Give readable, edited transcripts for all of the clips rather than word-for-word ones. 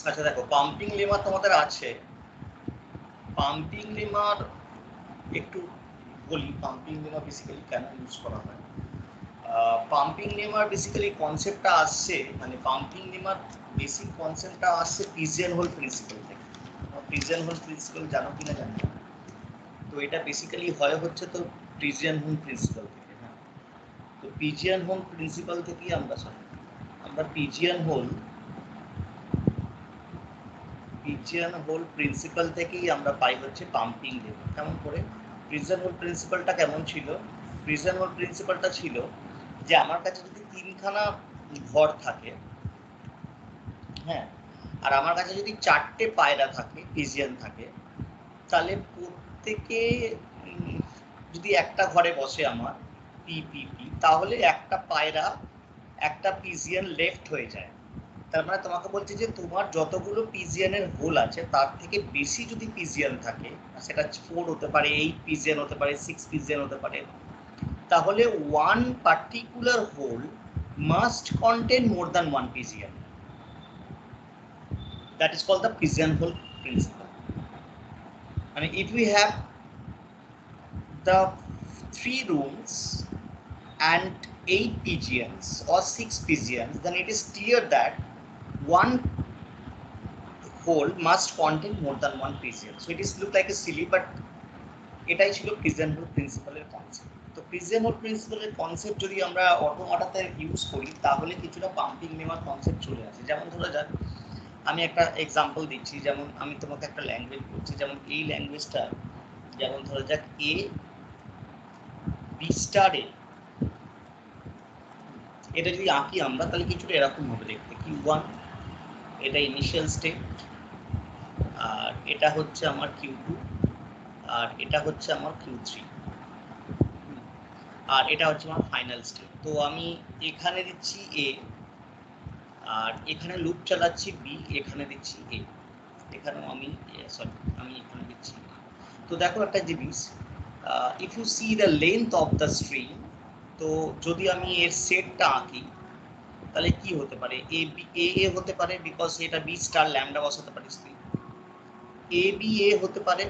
আচ্ছা দেখো, pumping lemma তোমাদের আছে। পাম্পিং লেমার একটু বলি, পাম্পিং লেমা বেসিক্যালি কেন ইউজ করা হয়। পাম্পিং লেমার বেসিক্যালি কনসেপ্টটা আসছে, মানে পাম্পিং লেমার বেসিক কনসেপ্টটা আসছে পিজিয়ান হোল প্রিন্সিপাল থেকে। পিজিয়ান হোল প্রিন্সিপাল জানো কিনা জানি না। তো এটা বেসিক্যালি হয় হচ্ছে তো পিজিয়ান হোল প্রিন্সিপাল থেকে। হ্যাঁ, তো পিজিয়ান হোল প্রিন্সিপাল থেকেই আমরা পিজিয়ান হোল প্রিন্সিপাল থেকেই আমরা পাই হচ্ছে পাম্পিং লেমা। কেমন করে? পিজিয়ান হোল প্রিন্সিপালটা কেমন ছিল? পিজিয়ান হোল প্রিন্সিপালটা ছিল যে আমার কাছে যদি তিনখানা ঘর থাকে, হ্যাঁ, আর আমার কাছে যদি চারটে পায়রা থাকে, পিজিয়ান থাকে, তাহলে প্রত্যেকে যদি একটা ঘরে বসে আমার পি পি পি, তাহলে একটা পায়রা একটা পিজিয়ান লেফট হয়ে যায়। তার মানে তোমাকে বলছে যে তোমার যতগুলো পিজিয়ানের হোল আছে তার থেকে বেশি যদি পিজিয়ান থাকে, সেটা 4 হতে পারে, 8 পিজিয়ান হতে পারে, 6 পিজিয়ান হতে পারে, তাহলে one particular hole must contain more than one pigeon. That is called the pigeonhole principle. And if we have the 3 rooms and 8 pigeons or 6 pigeons, then it is clear that one hole must contain more than one pigeon. So it is look like a silly, but এটাই ছিল পিজনহোল প্রিন্সিপালের concept. তো পিজনহোল প্রিন্সিপালের concept যদি আমরা অটোমাটাতে use করি তাহলে কিছুটা পাম্পিং লেমার কনসেপ্ট চলে আসে। যেমন ধরা যাক, আমি একটা এক্সাম্পল দিচ্ছি, যেমন আমি তোমাকে একটা ল্যাঙ্গুয়েজ বলছি, যেমন এই ল্যাঙ্গুয়েজটা, যেমন ধরা যাক এ বি স্টার এ, এটা যদি আঁকি আমরা তাহলে কিছুটা এরকম হবে দেখতে, কিউ ওয়ান এটা ইনিশিয়াল স্টেট, আর এটা হচ্ছে আমার কিউ টু, আর এটা হচ্ছে আমার কিউ থ্রি, আর এটা হচ্ছে আমার ফাইনাল স্টেট। তো আমি এখানে দিচ্ছি এ, আর এখানে লুপ চালাচ্ছি বি, এখানে দিচ্ছি এ, এখানেও আমি সরি আমি এখানে দিচ্ছি। তো দেখো একটা জিনিস, if you see the length of the string, তো যদি আমি এর সেটটা আঁকি তাহলে কি হতে পারে? এ বি এ এ হতে পারে, বিকজ এটা বি স্টার ল্যামডা বসাতে পারিস তুই। এ বি এ হতে পারে,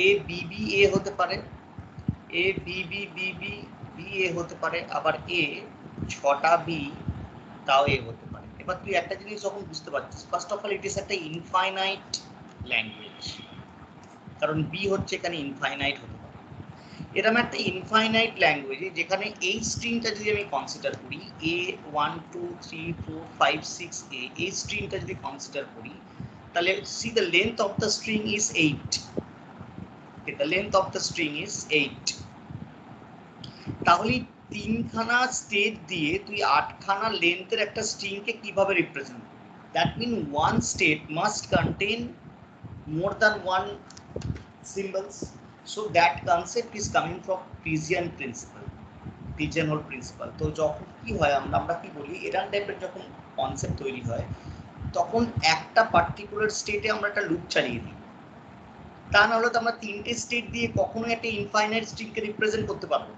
এ বি বি এ হতে পারে, A B B B B B A হতে পারে, আবার এ 6টা বি তাও এ হতে পারে। এবার তুই একটা জিনিস যখন বুঝতে পারছিস, first of all it is একটা ইনফাইনাইট ল্যাঙ্গুয়েজ, কারণ বি হচ্ছে এখানে ইনফাইনাইট হতে পারে। এরকম একটা ইনফাইনাইট ল্যাঙ্গুয়েজে যেখানে এই স্ট্রিংটা যদি আমি কনসিডার করি, এ 1 2 3 4 5 6 এ, এই স্ট্রিংটা যদি কনসিডার করি, তাহলে C the length of the string is 8। the length of the string is 8। তাহলে তিনখানা স্টেট দিয়ে তুই 8খানা লেন্থের একটা স্ট্রিংকে কিভাবে রিপ্রেজেন্ট করবি? That mean one state must contain more than one symbols. So that concept is coming from Pigeon principle, pigeonhole principle. তো যখন কি হয়, আমরা কি বলি, এরকম টাইপের যখন কনসেপ্ট তৈরি হয় তখন একটা পার্টিকুলার স্টেটে আমরা একটা লুপ চালিয়ে দিই। তা না হলে তো আমরা 3টে স্টেট দিয়ে কখনোই একটা ইনফাইনাইট স্ট্রিংকে রিপ্রেজেন্ট করতে পারবো,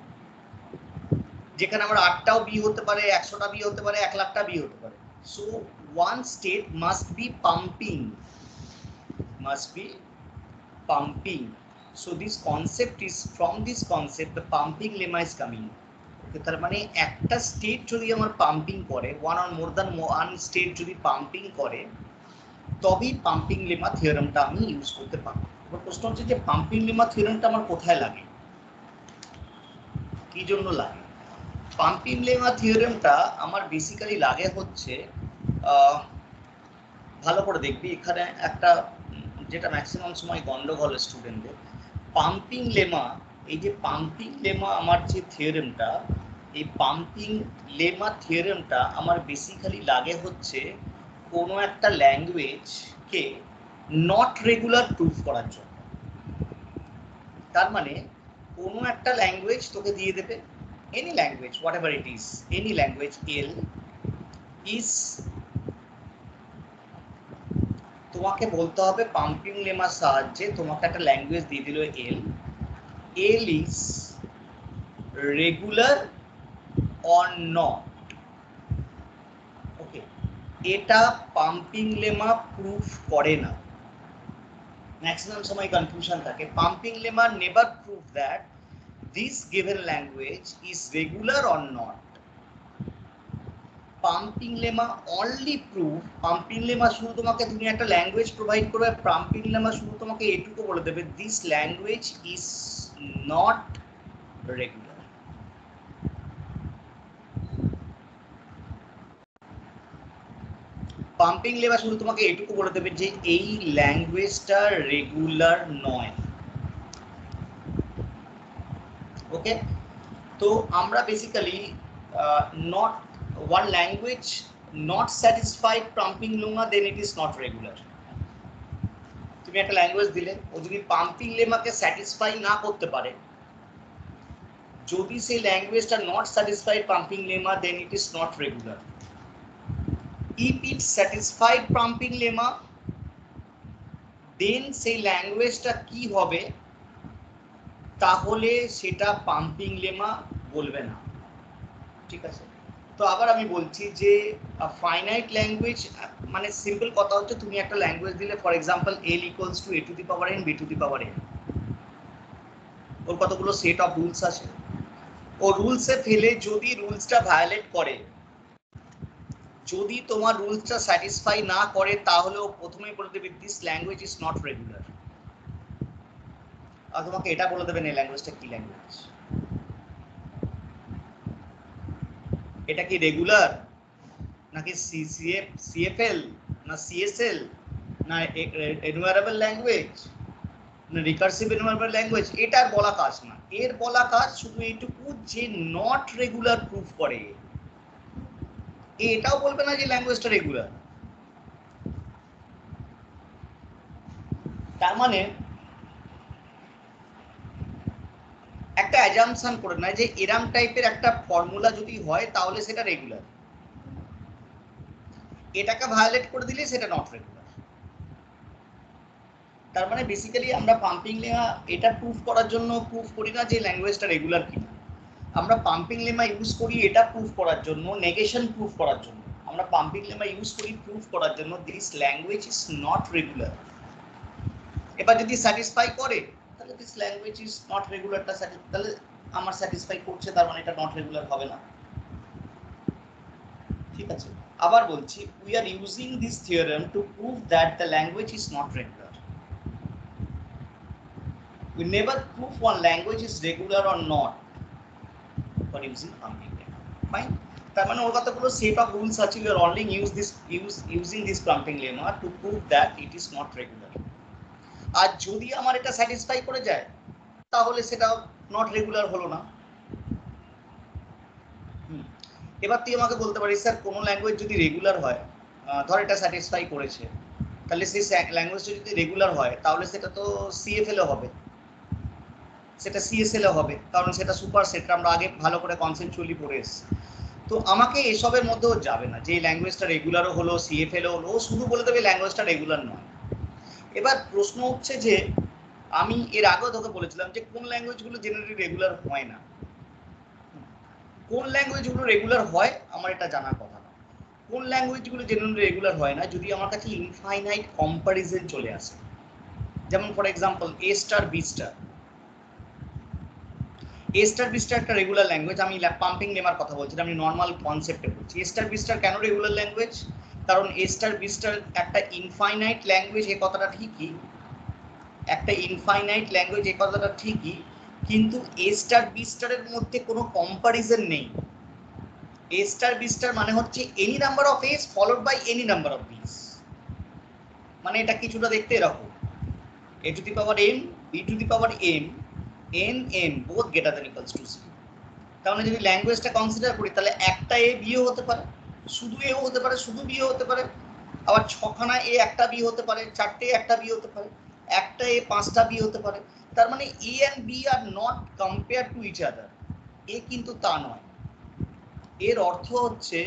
যেখানে আমরা 8টাও বি হতে পারে, 100টা বি হতে পারে, 1 লাখটা বি হতে পারে। So one state must be pumping. So this concept is, from this concept the pumping lemma is coming. তার মানে একটা স্টেট যদি আমার পাম্পিং করে, one or more than one state যদি পাম্পিং করে, তবেই পাম্পিং লেমা থিওরেমটা আমি ইউজ করতে পারবো। এবার প্রশ্ন হচ্ছে যে পাম্পিং লেমা থিওরেমটা আমার কোথায় লাগে, কি জন্য লাগে? পাম্পিং লেমা থিওরেমটা আমার বেসিক্যালি লাগে হচ্ছে, ভালো করে দেখবি এখানে একটা যেটা ম্যাক্সিমাম সময় গন্ডগোল স্টুডেন্টদের, পাম্পিং লেমা, এই যে পাম্পিং লেমা আমার যে থিওরেমটা, এই পাম্পিং লেমা থিওরেমটা আমার বেসিক্যালি লাগে হচ্ছে কোনো একটা ল্যাঙ্গুয়েজকে নট রেগুলার প্রুফ করার জন্য। তার মানে কোনো একটা ল্যাঙ্গুয়েজ তোকে দিয়ে দেবে, any language, what ever it is, any language, L is, তোমাকে বলতে হবে পাম্পিং লেমার সাহায্যে, তোমাকে একটা ল্যাঙ্গুয়েজ দিয়ে দিল L, L is regular or not, okay, এটা পাম্পিং লেমা প্রুফ করে না। ম্যাক্সিমাম সময় কনফিউশন থাকে। Pumping lemma never prove that this given language is regular or not. Pumping lemma only proof, pumping lemma শুধু তোমাকে, তুমি একটা ল্যাঙ্গুয়েজ প্রোভাইড করবে, পাম্পিং লেমা শুধু তোমাকে এটুকু বলে দেবে, this language is not regular. Pumping lemma শুধু তোমাকে এটুকু বলে দেবে যে এই ল্যাঙ্গুয়েজটা রেগুলার নয়। ওকে, তো আমরা basically not one language not satisfied pumping lemma, then it is not regular. তুমি একটা ল্যাঙ্গুয়েজ দিলে, ও যদি পাম্পিং লেমাকে স্যাটিসফাই না করতে পারে, যদি সেই ল্যাঙ্গুয়েজটা not satisfied pumping lemma, then it is not regular. If it satisfied pumping lemma, then সেই ল্যাঙ্গুয়েজটা কি হবে, তাহলে সেটা পাম্পিং লেমা বলবে না। ঠিক আছে, তো আবার আমি বলছি যে ফাইনাইট ল্যাঙ্গুয়েজ মানে সিম্পল কথা হচ্ছে, তুমি একটা ল্যাঙ্গুয়েজ দিলে, for example l equals to a to the power n b to the power n, ওর কতগুলো সেট অফ রুলস আছে, ও রুলসে ফেলে যদি রুলসটা ভায়োলেট করে, যদি তোমার রুলসটা স্যাটিসফাই না করে, তাহলে ও প্রথমেই বলে দেবে this language is not regular. আর তোমাকে এটা বলে দেবে না এই ল্যাঙ্গুয়েজটা কি ল্যাঙ্গুয়েজ, এটা কি রেগুলার নাকি সিএফএল না সিএসএল না এনভায়রনমেন্টাল ল্যাঙ্গুয়েজ না রিকার্সিভ এনভায়রনমেন্টাল ল্যাঙ্গুয়েজ, এটার বলা কাজ না। এর বলা কাজ শুধু এইটুকু যে নট রেগুলার প্রুফ করে। এটাও বলবে না যে ল্যাঙ্গুয়েজটা রেগুলার। তার মানে একটা অ্যাজাম্পশন করে না যে এরম টাইপের একটা ফর্মুলা যদি হয় তাহলে সেটা রেগুলার, এটাকে ভায়োলেট করে দিলে সেটা নট রেগুলার। তার মানে বেসিক্যালি আমরা পাম্পিং লেমা এটা প্রুফ করার জন্য প্রুফ করি না যে ল্যাঙ্গুয়েজটা রেগুলার কিনা, আমরা পাম্পিং লেমা ইউজ করি এটা প্রুফ করার জন্য, নেগেশন প্রুফ করার জন্য। আমরা পাম্পিং লেমা ইউজ করি প্রুফ করার জন্য this language is not regular. এবার যদি স্যাটিসফাই করে, তাহলে দিস ল্যাঙ্গুয়েজ ইজ নট রেগুলারটা তাহলে আমার স্যাটিসফাই করছে, তার মানে এটা নট রেগুলার হবে না। ঠিক আছে, আবার বলছি, we are using this theorem to prove that the language is not regular. We never prove one language is regular or not for using pumping lemma. Fine. তার মানে ওর কতগুলো সেট অফ রুলস আছে, we are only using this pumping lemma to prove that it is not regular. আর যদি আমার এটা satisfy করে যায়, তাহলে সেটা নট রেগুলার হলো না। এবার তুই আমাকে বলতে পারিস, স্যার কোনো ল্যাঙ্গুয়েজ যদি রেগুলার হয়, ধর এটা স্যাটিসফাই করেছে, তাহলে সেই ল্যাঙ্গুয়েজটা যদি রেগুলার হয়, তাহলে সেটা তো সিএফএল হবে, সেটা সিএসএল হবে, কারণ সেটা সুপার সেট, আমরা আগে ভালো করে কনসেপচুয়ালি পড়ে এসেছি। তো আমাকে এসবের মধ্যেও যাবে না যে ল্যাঙ্গুয়েজটা রেগুলারও হলো সিএফএলও হলো, ও শুধু বলে দেবে ল্যাঙ্গুয়েজটা রেগুলার নয়। এবার প্রশ্ন হচ্ছে যে আমি এর আগেও তোকে বলেছিলাম যে কোন ল্যাঙ্গুয়েজগুলো জেনারেলি রেগুলার হয় না, কোন ল্যাঙ্গুয়েজগুলো রেগুলার হয় আমার এটা জানার কথা না। কোন ল্যাঙ্গুয়েজগুলো জেনারেলি রেগুলার হয় না, যদি আমার কাছে ইনফাইনাইট কম্পারিজন চলে আসে। যেমন for example A star B star, A star B star একটা রেগুলার ল্যাঙ্গুয়েজ। আমি পাম্পিং লেমার কথা বলছি, আমি নর্মাল কনসেপ্টে বলছি। এ স্টার বি স্টার কেন রেগুলার ল্যাঙ্গুয়েজ? কারণ এ স্টার বি স্টার একটা ইনফাইনাইট ল্যাঙ্গুয়েজ, এই কথাটা ঠিকই, একটা ইনফাইনাইট ল্যাঙ্গুয়েজ, এই কথাটা ঠিকই, কিন্তু এ স্টার বি স্টারের মধ্যে কোনো কম্পারিজন নেই। এ স্টার বি স্টার মানে হচ্ছে any number of A's followed by any number of B's. মানে এটা কিছুটা দেখতে এরকম, a to the power n, b to the power m, n n both greater than equals to 0। তাহলে যদি ল্যাঙ্গুয়েজটা কনসিডার করি, তাহলে একটা এ বিও হতে পারে, শুধু এও হতে পারে, শুধু বিও হতে পারে, আবার ছখানা এ একটা বি হতে পারে, চারটে একটা বি হতে পারে, একটা এ পাঁচটা বি হতে পারে। তার মানে A and B are not compare to each other. A কিন্তু তা নয়। এর অর্থ হচ্ছে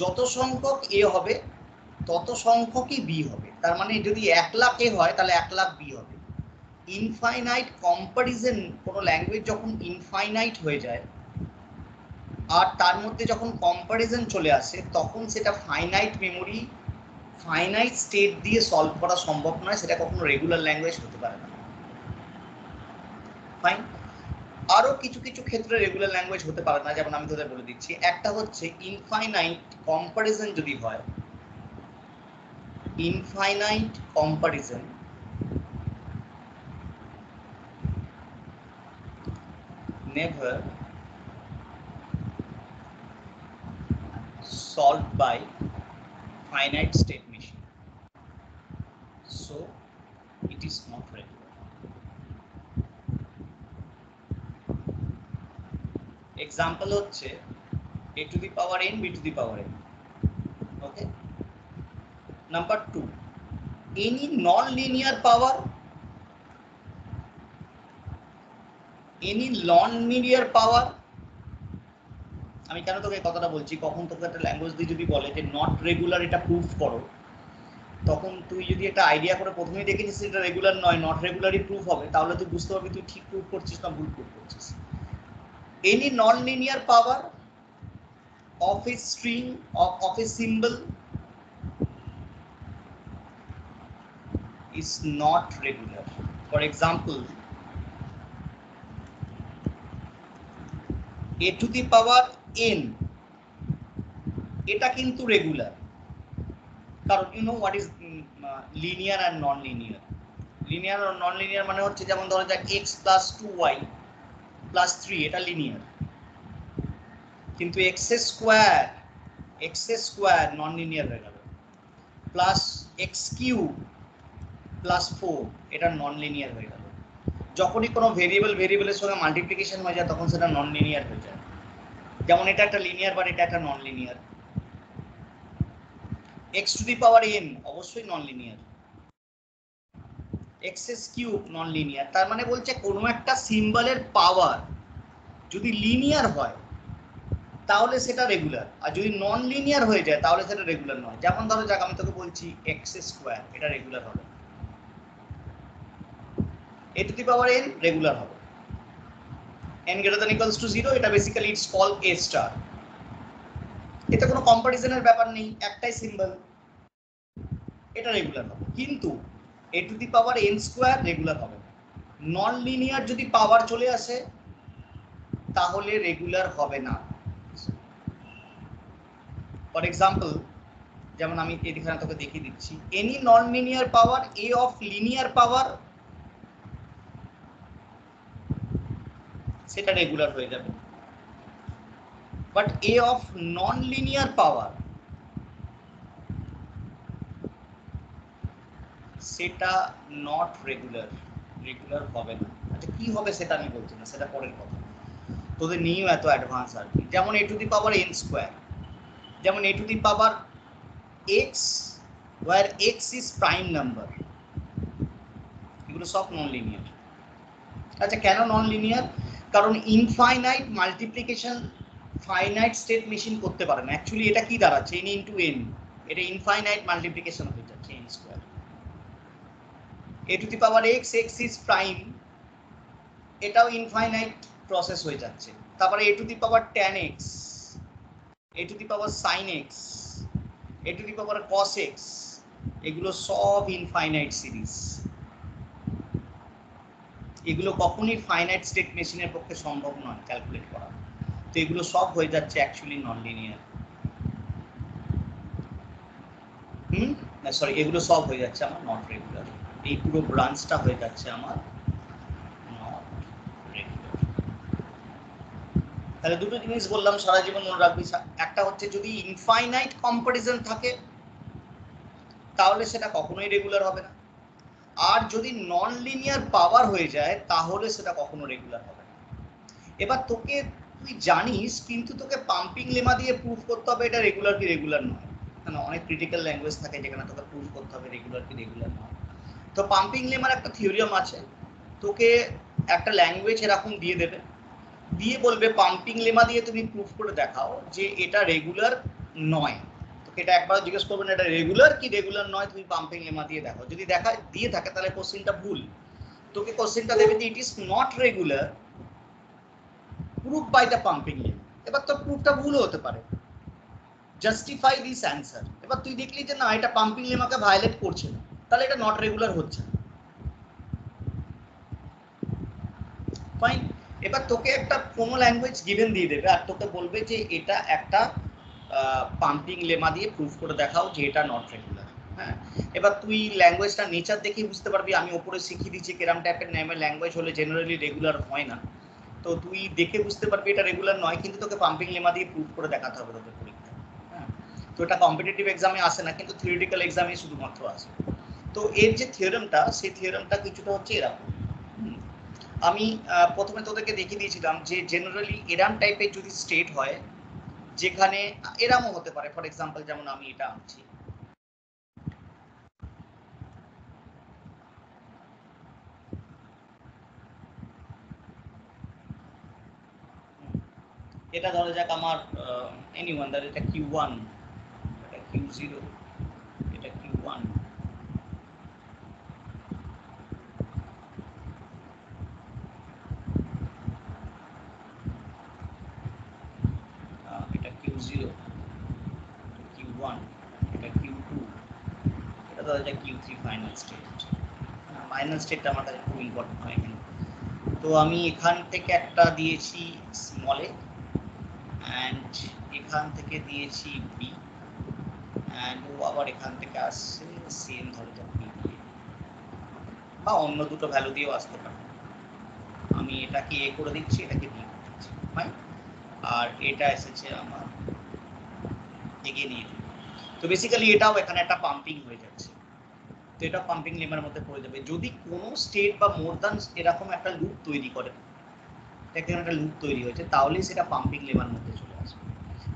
যত সংখ্যক এ হবে তত সংখ্যকই বি হবে। তার মানে যদি 1 লাখ এ হয় তাহলে 1 লাখ বি হবে। ইনফাইনাইট কম্পারিজন, কোনো ল্যাঙ্গুয়েজ যখন ইনফাইনাইট হয়ে যায়, আর তার মধ্যে যখন কম্পারিজন চলে আসে তখন সেটা ফাইনাইট মেমোরি ফাইনাইট স্টেট দিয়ে সলভ করা সম্ভব নয়, সেটা কখনো রেগুলার ল্যাঙ্গুয়েজ হতে পারে না। ফাইন। আরো কিছু কিছু ক্ষেত্রে রেগুলার ল্যাঙ্গুয়েজ হতে পারে না, যেমন আমি তোদের বলে দিচ্ছি। একটা হচ্ছে ইনফাইনাইট কম্পারিজন যদি হয়, infinite comparison never solved by finite state machine, so it is not regular. Example হচ্ছে a to the power n b to the power n. Okay. Number 2, any non-linear power, আমি কেন তোকে কথাটা বলছি, কখন তোকে একটা ল্যাঙ্গুয়েজ দিয়ে যদি বলে যে নট রেগুলার এটা প্রুফ করো, তখন তুই যদি একটা আইডিয়া করে প্রথমেই দেখে নিস এটা রেগুলার নয়, নট রেগুলারই প্রুফ হবে, তাহলে তুই বুঝতে পারবি তুই ঠিক প্রুফ করছিস না ভুল প্রুফ করছিস। Any non linear power of a string of a symbol is not regular. For example, a to the power n এটা কিন্তু রেগুলার, কারণ you know what is linear and non linear. Linear আর non linear মানে হচ্ছে, যেমন ধরো যাক x plus 2y plus 3 এটা লিনিয়ার, কিন্তু x স্কোয়ার নন লিনিয়ার হয়ে গেল, প্লাস x কিউব প্লাস 4 এটা নন লিনিয়ার হয়ে গেল। যখনই কোনো ভেরিয়েবলের সঙ্গে মাল্টিপ্লিকেশন হয়ে যায় তখন সেটা নন লিনিয়ার হয়ে যায়। যেমন এটা একটা লিনিয়ার বা এটা একটা non linear. x two the power n অবশ্যই non linear, x cube non linear. তার মানে বলছে কোনো একটা সিম্বলের পাওয়ার যদি লিনিয়ার হয় তাহলে সেটা রেগুলার, আর যদি নন লিনিয়ার হয়ে যায় তাহলে সেটা রেগুলার নয়। যেমন ধরো যাক আমি তোকে বলছি x স্কোয়ার, এটা রেগুলার হবে, a to the power n regular হবে, n greater than equals to 0 এটা basically it's called a star. এতে কোনো কম্পারিজনের ব্যাপার নেই, একটাই সিম্বল, এটা রেগুলার হবে। কিন্তু a to the power n square regular হবে না। নন লিনিয়ার যদি পাওয়ার চলে আসে তাহলে রেগুলার হবে না। ফর এক্সাম্পল, যেমন আমি এখানে তোকে দেখিয়ে দিচ্ছি, any non linear power a of linear power সেটা রেগুলার হয়ে যাবে, but a of non linear power সেটা নট রেগুলার হবে না। আচ্ছা কি হবে সেটা আমি বলছি না, সেটা পরের কথা, তোদের নিয়েও এত অ্যাডভান্স আর কি। যেমন a to the power n square, যেমন a to the power x where x is prime number, এগুলো সব নন লিনিয়ার। আচ্ছা কেন নন লিনিয়ার? কারণ infinite multiplication finite state machine করতে পারে না। অ্যাকচুয়ালি এটা কি দাঁড়াচ্ছে, n ইন্টু n, এটা ইনফাইনাইট মাল্টিপ্লিকেশন হয়ে যাচ্ছে n square. a to the power x, x is prime, এটাও ইনফাইনাইট প্রসেস হয়ে যাচ্ছে। তারপরে a to the power tan x, a to the power sin x, a to the power cos x, এগুলো সব infinite series. এগুলো কখনোই finite state মেশিনের পক্ষে সম্ভব নয় ক্যালকুলেট করা, তো এগুলো সব হয়ে যাচ্ছে অ্যাকচুয়ালি নন লিনিয়ার। না সরি, এগুলো সব হয়ে যাচ্ছে আমার নট রেগুলার। এই পুরো ব্রাঞ্চটা হয়ে যাচ্ছে আমার নট রেগুলার। তাহলে দুটো জিনিস বললাম সারা জীবন মনে রাখবি। একটা হচ্ছে যদি ইনফাইনাইট কম্পারিজন থাকে তাহলে সেটা কখনোই রেগুলার হবে না, আর যদি নন লিনিয়ার পাওয়ার হয়ে যায় তাহলে সেটা কখনো রেগুলার হবে না। এবার তোকে, তুই জানিস কিন্তু তোকে পাম্পিং লেমা দিয়ে প্রুফ করতে হবে এটা রেগুলার কি রেগুলার নয়। কারণ অনেক ক্রিটিক্যাল ল্যাঙ্গুয়েজ থাকে যেখানে তোকে প্রুফ করতে হবে রেগুলার কি রেগুলার নয়। তো পাম্পিং লেমার একটা থিওরিয়াম আছে, তোকে একটা ল্যাঙ্গুয়েজ এরকম দিয়ে দেবে, দিয়ে বলবে পাম্পিং লেমা দিয়ে তুমি প্রুফ করে দেখাও যে এটা রেগুলার নয়। তোকে এটা একবার জিজ্ঞেস করবেন এটা রেগুলার কি রেগুলার নয়, তুমি পাম্পিং লেমা দিয়ে দেখো। যদি দেখা দিয়ে থাকে তাহলে কোশ্চেনটা ভুল, তোকে কোশ্চেনটা দেবে যে ইট is not regular proof by the pumping lemma। এবার তোর প্রুফটা ভুলও হতে পারে, জাস্টিফাই দিস অ্যান্সার। এবার তুই দেখলি যে না এটা পাম্পিং লেমাকে ভায়োলেট করছে না, তাহলে এটা নট রেগুলার হচ্ছে না। ফাইন। এবার তোকে একটা কোনো ল্যাঙ্গুয়েজ গিভেন দিয়ে দেবে আর তোকে বলবে যে এটা একটা পাম্পিং লেমা দিয়ে প্রুফ করে দেখাও যে এটা নট রেগুলার। হ্যাঁ, এবার তুই ল্যাঙ্গুয়েজটা নেচার দেখেই বুঝতে পারবি। আমি ওপরে শিখিয়ে দিচ্ছি কেরাম টাইপের নেমের ল্যাঙ্গুয়েজ হলে জেনারেলি রেগুলার হয় না, তো তুই দেখে বুঝতে পারবি এটা রেগুলার নয়, কিন্তু তোকে পাম্পিং লেমা দিয়ে প্রুফ করে দেখাতে হবে তোদের পরীক্ষায়। হ্যাঁ, তো এটা কম্পিটিটিভ এক্সামে আসে না, কিন্তু থিওরিটিক্যাল এক্সামে শুধুমাত্র আসে। তো এর যে থিওরেমটা, সেই থিওরেমটা কিছুটা হচ্ছে এরকম। আমি প্রথমে তোদেরকে দেখিয়ে দিয়েছিলাম যে জেনারেলি এরাম টাইপের যদি স্টেট হয় যেখানে এরামও হতে পারে, ফর এক্সাম্পল যেমন আমি এটা আনছি, এটা ধরা যাক আমার এনিওয়ান দ্যাট এটা Q1, এটা Q0, এটা Q1, এটা Q0, Q1, এটা Q2, এটা ধরা যাক Q3 ফাইনাল স্টেট। ফাইনাল স্টেটটা আমার কাছে খুব ইম্পর্টেন্ট হয় এখানে। তো আমি এখান থেকে একটা দিয়েছি স্মল এ, অ্যান্ড এখান থেকে দিয়েছি বি, অ্যান্ড ও আবার এখান থেকে আসছে সেম ধরে যাক বি দিয়ে, বা অন্য দুটো ভ্যালু দিয়েও আসতে পারে। আমি এটাকে এ করে দিচ্ছি, এটাকে বি করে দিচ্ছি, ফাইন। আর এটা এসেছে আমার এগিয়ে নিয়ে। তো বেসিক্যালি এটাও এখানে একটা পাম্পিং হয়ে যাচ্ছে, তো এটা পাম্পিং লেমার মধ্যে পড়ে যাবে। যদি কোনো স্টেট বা মোর দ্যান এরকম একটা লুপ তৈরি করে, এখানে একটা লুপ তৈরি হয়েছে, তাহলে সেটা পাম্পিং লেমার মধ্যে চলে আসবে।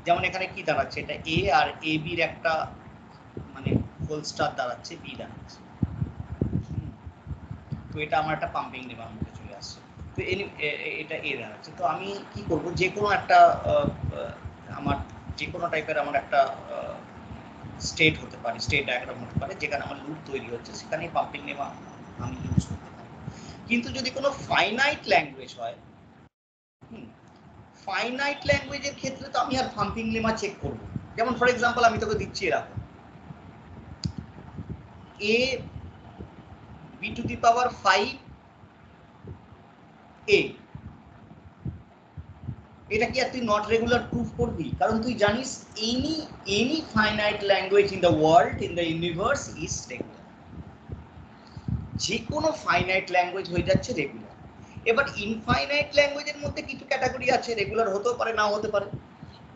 যেমন এখানে কি দাঁড়াচ্ছে, এটা এ আর এ বির একটা মানে হোল স্টার দাঁড়াচ্ছে, বি দাঁড়াচ্ছে, তো এটা আমার একটা পাম্পিং লেমার মধ্যে চলে আসছে। তো এটা এ দাঁড়াচ্ছে। তো আমি কি করব, যে কোনো একটা আমার যে কোনো টাইপের আমার একটা স্টেট হতে পারে, স্টেট ডায়াগ্রাম হতে পারে, যেখানে আমার লুপ তৈরি হচ্ছে, সেখানেই পাম্পিং লেমা আমি ইউজ করতে পারি। কিন্তু যদি কোনো ফাইনাইট ল্যাঙ্গুয়েজ হয়, ফাইনাইট ল্যাঙ্গুয়েজের ক্ষেত্রে তো আমি আর পাম্পিং লেমা চেক করব। যেমন ফর এক্সাম্পল আমি তোকে দিচ্ছি এরকম a b to the power 5 a, এটা কি আর তুই নট রেগুলার প্রুফ করবি? কারণ তুই জানিস any finite language in the world, in the universe is regular. যে কোনো ফাইনাইট ল্যাঙ্গুয়েজ হয়ে যাচ্ছে রেগুলার। এবার ইনফাইনাইট ল্যাঙ্গুয়েজের মধ্যে কিছু ক্যাটাগরি আছে, রেগুলার হতেও পারে, নাও হতে পারে।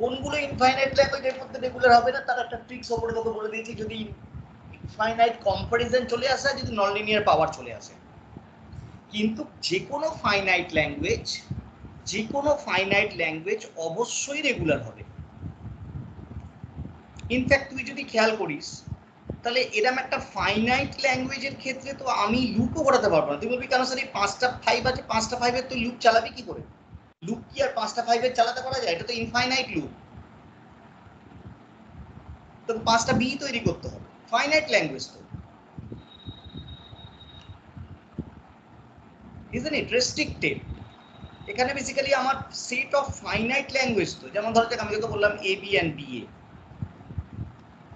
কোনগুলো ইনফাইনাইট ল্যাঙ্গুয়েজের মধ্যে রেগুলার হবে না, তার একটা ট্রিক্স ওপরে তোকে বলে দিয়েছি। যদি ইনফাইনাইট কম্পারিজন চলে আসে, যদি নন লিনিয়ার পাওয়ার চলে আসে। কিন্তু যে কোনো ফাইনাইট ল্যাঙ্গুয়েজ অবশ্যই রেগুলার হবে। ইনফ্যাক্ট তুই যদি খেয়াল করিস, তাহলে এরকম একটা ফাইনাইট ল্যাঙ্গুয়েজের ক্ষেত্রে তো আমি লুপও করাতে পারবো না। তুই বলবি কেন স্যার এই 5টা 5 আছে, 5টা 5-এর তুই লুপ চালাবি কি করে? লুপ কি আর 5টা 5-এর চালাতে পারা যায়? এটা তো ইনফাইনাইট লুপ, তো 5টা বি তৈরি করতে হবে। ফাইনাইট ল্যাঙ্গুয়েজ তো, ইজন্ট ইট রেস্ট্রিক্টেড? এখানে বেসিক্যালি আমার সেট অফ ফাইনাইট ল্যাঙ্গুয়েজ, তো যেমন ধরো আমি তোকে বললাম A B and B A,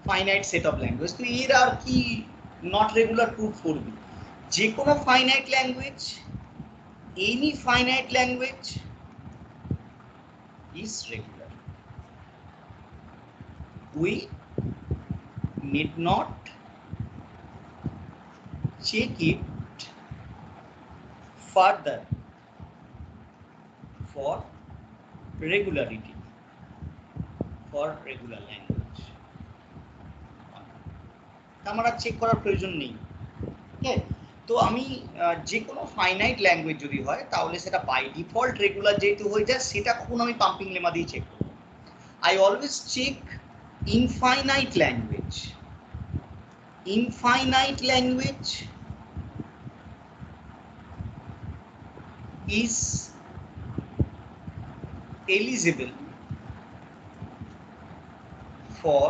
finite set of language, তুই এর আর কি নট রেগুলার প্রুফ করবি? যে কোনো finite language, any finite language is regular. We need not check it further for regularity, for regular language. আমার আর চেক করার প্রয়োজন নেই। ওকে, তো আমি যে কোনো ফাইনাইট ল্যাঙ্গুয়েজ যদি হয়, তাহলে সেটা বাই ডিফল্ট রেগুলার যেহেতু হয়ে যায়, সেটা কখনো আমি পাম্পিং লেমা দিয়ে চেক করব। I always check infinite language. Infinite language is eligible for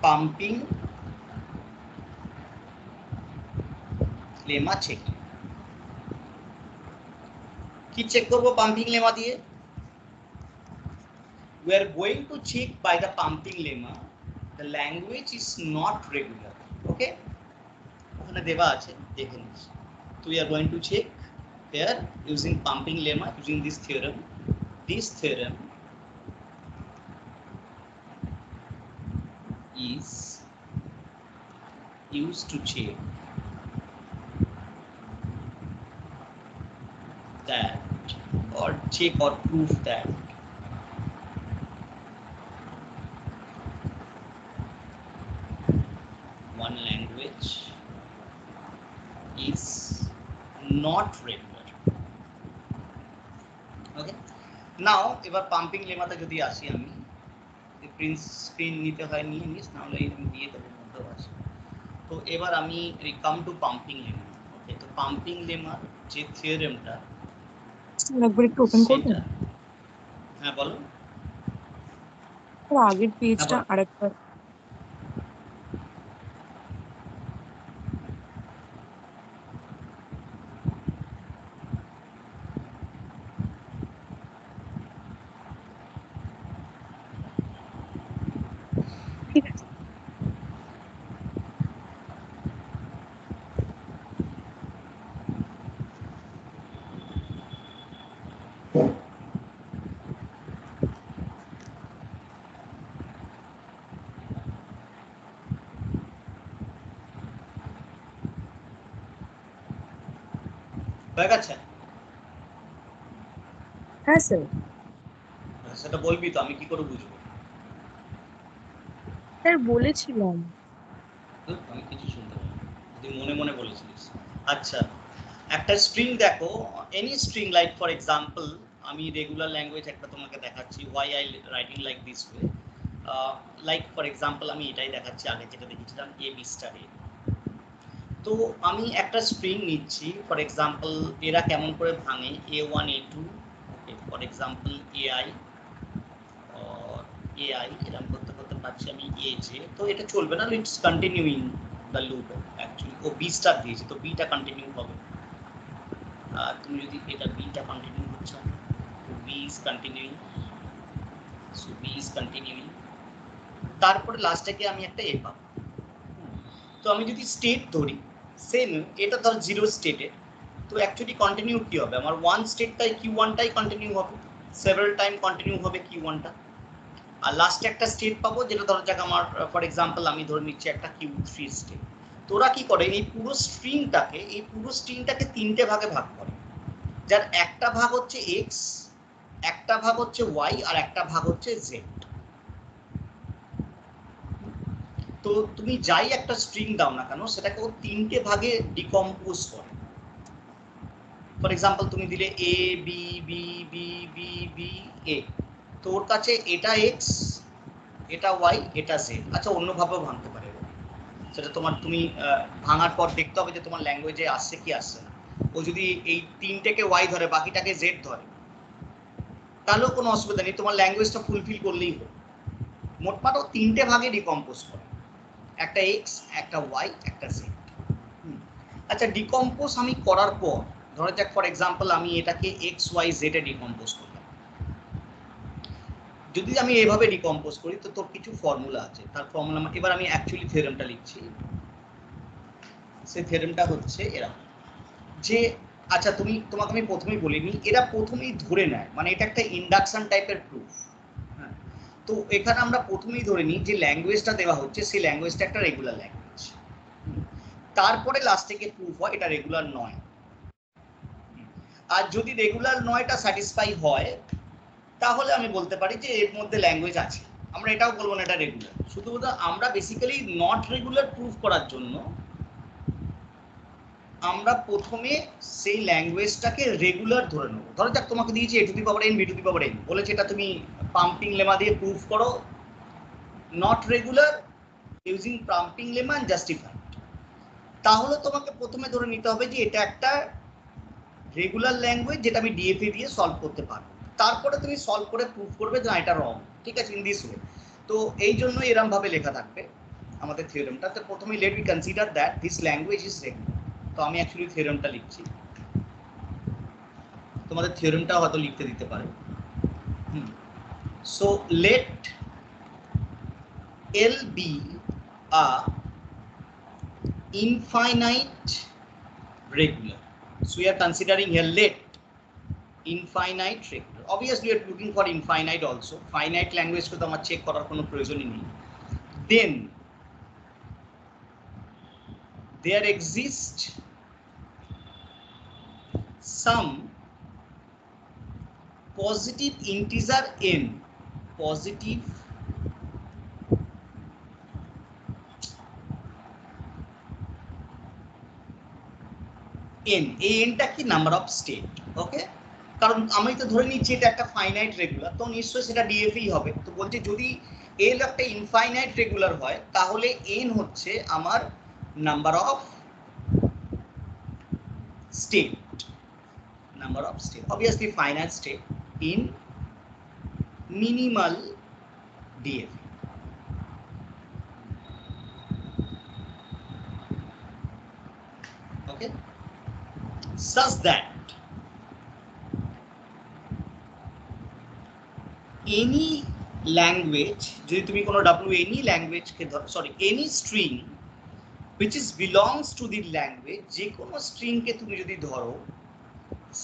pumping lemma checking. কি চেক করব পাম্পিং লেমা দিয়ে? We are going to check by the pumping lemma the language is not regular. Okay, ওখানে দেওয়া আছে দেখে নিচ্ছি। So we are going to check here using pumping lemma, using this theorem. This theorem is used to check that or check or prove that one language is not regular. Okay, now এবার pumping লেমাতে যদি আসি, আমি print screen নিতে হয়, নিয়ে নিস, নাহলে আমি দিয়ে দেবো মধ্যে আছে। তো এবার আমি কাম টু পাম্পিং লেমা। ওকে, তো পাম্পিং লেমার যে থিওরেমটা একবার একটু ওপেন করবেন? হ্যাঁ বলো। আগের পেজটা আরেকবার। ঠিক আছে। হয়ে গেছে? হ্যাঁ স্যার। সেটা বলবি তো, আমি কি করে বুঝবো? স্যার বলেছিলাম। আমি কিছু শুনতে পাই, তুই মনে মনে বলেছিলিস। আচ্ছা, একটা স্ট্রিং দেখো, any string, like for example আমি রেগুলার ল্যাঙ্গুয়েজ একটা তোমাকে দেখাচ্ছি, why I writing like this way. Like for example আমি এটাই দেখাচ্ছি, আগে যেটা দেখেছিলাম এ বি স্টার এ। তো আমি একটা স্ট্রিং নিচ্ছি, ফর এক্সাম্পল এরা কেমন করে ভাঙে, A1 A2, okay, for example AI AI এরকম করতে করতে পাচ্ছি আমি AJ। তো এটা চলবে না, it's continuing the loop actually. ও বি স্টার দিয়েছে, তো বিটা কন্টিনিউ হবে। তুমি যদি এটা বিটা কন্টিনিউ হচ্ছে, তো B is continuing, so B is continuing. তারপরে লাস্টে গিয়ে আমি একটা এ পাবো। তো আমি যদি স্টেট ধরি, সেম এটা ধর জিরো স্টেটে, তো অ্যাকচুয়ালি কন্টিনিউ কি হবে, আমার ওয়ান স্টেটটাই Q1টাই কন্টিনিউ হবে, সেভারাল টাইম কন্টিনিউ হবে Q1টা। আর লাস্টে একটা স্টেট পাবো, যেটা ধরো যাক আমার ফর এক্সাম্পল আমি ধরে নিচ্ছি একটা Q3 স্টেট। তোরা কি করে, এই পুরো স্ট্রিংটাকে তিনটে ভাগে ভাগ করে, যার একটা ভাগ হচ্ছে এক্স, একটা ভাগ হচ্ছে ওয়াই, আর একটা ভাগ হচ্ছে জেড। তো তুমি যাই একটা স্ট্রিং দাও না কেন, সেটাকে ও তিনটে ভাগে ডিকম্পোজ করে। ফর এক্সাম্পল তুমি দিলে A B B B B B A, তো ওর কাছে এটা এক্স, এটা ওয়াই, এটা জেড। আচ্ছা, অন্যভাবেও ভাঙতে পারে, সেটা তোমার, তুমি ভাঙার পর দেখতে হবে যে তোমার ল্যাঙ্গুয়েজে আসছে কি আসছে না। ও যদি এই তিনটেকে ওয়াই ধরে, বাকিটাকে জেড ধরে, তাহলেও কোনো অসুবিধা নেই, তোমার ল্যাঙ্গুয়েজটা ফুলফিল করলেই হবে। মোটমাট ও তিনটে ভাগে ডিকম্পোজ করে, একটা এক্স, একটা ওয়াই, একটা জেড। আচ্ছা, ডিকম্পোজ আমি করার পর ধরো যাক ফর এক্সাম্পল আমি এটাকে এক্স ওয়াই জেড এ ডিকম্পোজ করলাম। যদি আমি এভাবে ডিকম্পোজ করি, তো তোর কিছু ফর্মুলা আছে, তার ফর্মুলা এবার আমি অ্যাকচুয়ালি থিওরেমটা লিখছি। সেই থিওরেমটা হচ্ছে এরকম যে, আচ্ছা তোমাকে আমি প্রথমেই বলিনি, এরা প্রথমেই ধরে নেয়, মানে এটা একটা ইন্ডাকশন টাইপের প্রুফ। হ্যাঁ, তো এখানে আমরা প্রথমেই ধরে নিই যে ল্যাঙ্গুয়েজটা দেওয়া হচ্ছে, সেই ল্যাঙ্গুয়েজটা একটা রেগুলার ল্যাঙ্গুয়েজ। তারপরে লাস্ট থেকে প্রুফ হয় এটা রেগুলার নয়। আর যদি রেগুলার নয়টা স্যাটিসফাই হয়, তাহলে আমি বলতে পারি যে এর মধ্যে ল্যাঙ্গুয়েজ আছে। আমরা এটাও বলবো না এটা রেগুলার, শুধুমাত্র আমরা বেসিক্যালি নট রেগুলার প্রুফ করার জন্য আমরা প্রথমে সেই ল্যাঙ্গুয়েজটাকে রেগুলার ধরে নেবো। ধরো যাক তোমাকে দিয়েছি a to the power n b to the power n, বলেছে এটা তুমি পাম্পিং লেমা দিয়ে প্রুফ করো, not regular using pumping lemma and justify. তাহলে তোমাকে প্রথমে ধরে নিতে হবে যে এটা একটা রেগুলার ল্যাঙ্গুয়েজ, যেটা আমি ডিএফএ দিয়ে সলভ করতে পারবো। তারপরে তুমি সলভ করে প্রুফ করবে যে এটা রং, ঠিক আছে, ইন দিস ওয়ে। তো এই জন্য এরকম ভাবে লেখা থাকবে আমাদের থিওরেমটা। তো প্রথমেই let me consider that this language is regular. তো আমি অ্যাকচুয়ালি থিওরেমটা লিখছি। তো তোমাদের থিওরেমটা হয়তো লিখতে দিতে পারে। So let L be a infinite regular. So we are considering here let infinite regular. Obviously we are looking for infinite also. Finite language ko to amar check korar kono proyojon nei. Then there exists some positive integer n, positive n, এই nটা কি number of state. ওকে, কারণ আমি তো ধরে নিচ্ছি এটা একটা finite regular, তো নিশ্চয়ই সেটা ডিএফই হবে। তো বলছে যদি এল একটা ইনফাইনাইট রেগুলার হয় তাহলে n হচ্ছে আমার number of state, number of state, obviously finite state in minimal DF. Okay, such that any language, যদি তুমি কোনো any language কে ধরো, sorry any string which is belongs to the language, যে কোনো string কে তুমি যদি ধরো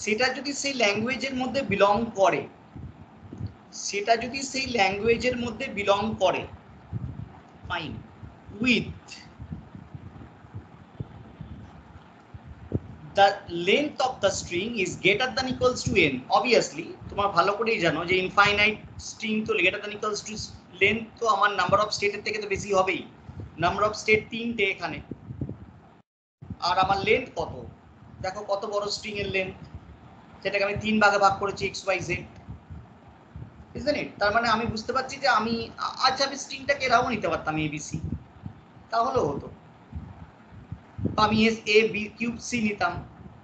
সেটা যদি সেই ল্যাঙ্গুয়েজের মধ্যে বিলং করে, সেটা যদি সেই ল্যাঙ্গুয়েজের মধ্যে বিলং করে, fine, with the length of the string is greater than equals to n. Obviously তোমার ভালো করেই জানো যে ইনফাইনাইট স্ট্রিং তো greater than equals to length তো আমার নাম্বার অফ স্টেটের থেকে তো বেশি হবেই। নাম্বার অফ স্টেট 3টে এখানে, আর আমার লেন্থ কত, দেখো কত বড় স্ট্রিং এর লেন্থ, সেটাকে আমি 3 ভাগে ভাগ করেছি x y z, isn't it? তার মানে আমি বুঝতে পারছি যে আমি আচ্ছা আমি স্ট্রিংটাকে এরাও নিতে পারতাম abc, তাহলেও হতো। আমি এ বি কিউব সি নিতাম,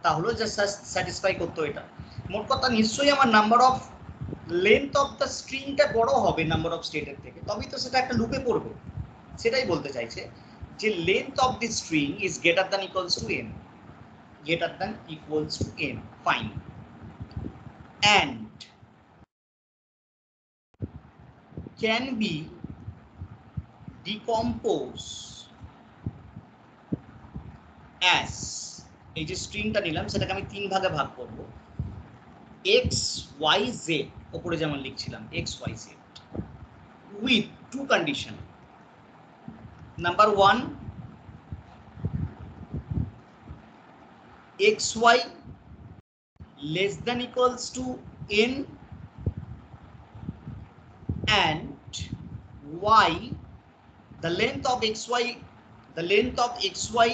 তাহলেও জাস্ট স্যাটিসফাই করতো এটা। মোট কথা নিশ্চয়ই আমার number of length of the স্ট্রিংটা বড় হবে নাম্বার অফ স্টেটের থেকে, তবেই তো সেটা একটা লুপে পড়বে। সেটাই বলতে চাইছে যে length of the string is greater than equals two n, greater than equals to n, fine, and can be decomposed as, এই যে স্ট্রিংটা নিলাম সেটাকে আমি 3 ভাগে ভাগ করব, x y z, উপরে যেমন লিখছিলাম x y z, with two condition. Number 1, xy less than equals to n, and y, the length of xy, the length of xy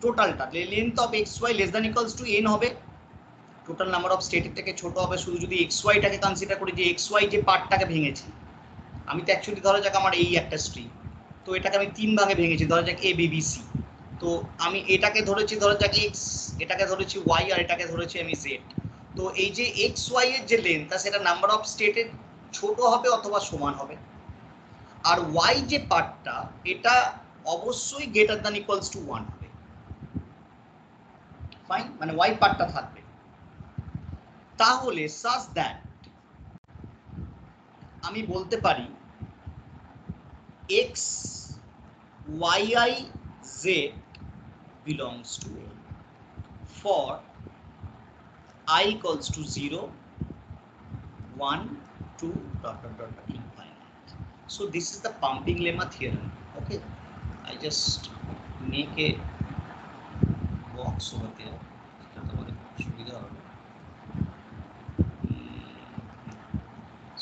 টোটালটা, length of xy less than equals to n হবে, total number of স্টেটের থেকে ছোট হবে শুধু যদি xy টাকে consider করি, যে xy যে পার্টটাকে ভেঙেছি আমি, তো অ্যাকচুয়ালি ধরা যাক আমার এই একটা স্ট্রিং, তো এটাকে আমি 3 ভাগে ভেঙেছি, ধরা যাক a b b c, তো আমি এটাকে ধরেছি ধরা যাক x, এটাকে ধরেছি y, আর এটাকে ধরেছি আমি z। তো এই যে x y এর যে লেন্থ সেটা নাম্বার অফ স্টেটের ছোট হবে অথবা সমান হবে, আর y যে পার্টটা এটা অবশ্যই গ্রেটার দ্যান ইকুয়ালস টু 1 হবে, ফাইন, মানে y পার্টটা থাকবে। তাহলে such that আমি বলতে পারি x y z belongs to a for I equals to 0, 1, 2, dot dot dot dot infinite. So this is the pumping lemma theorem. Okay, I just make a box over there.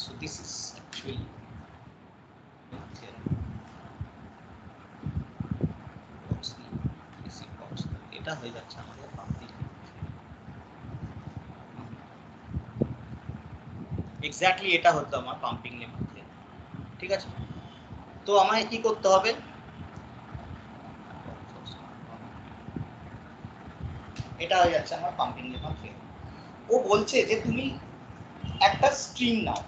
So this is actually theorem. এটা হয়ে যাচ্ছে আমাদের pumping. Exactly এটা হতো আমার pumping lemma theorem, ঠিক আছে? তো আমায় কি করতে হবে, এটা হয়ে যাচ্ছে আমার পাম্পিং লেমা থিওরেম। ও বলছে যে তুমি একটা স্ট্রিং নাও,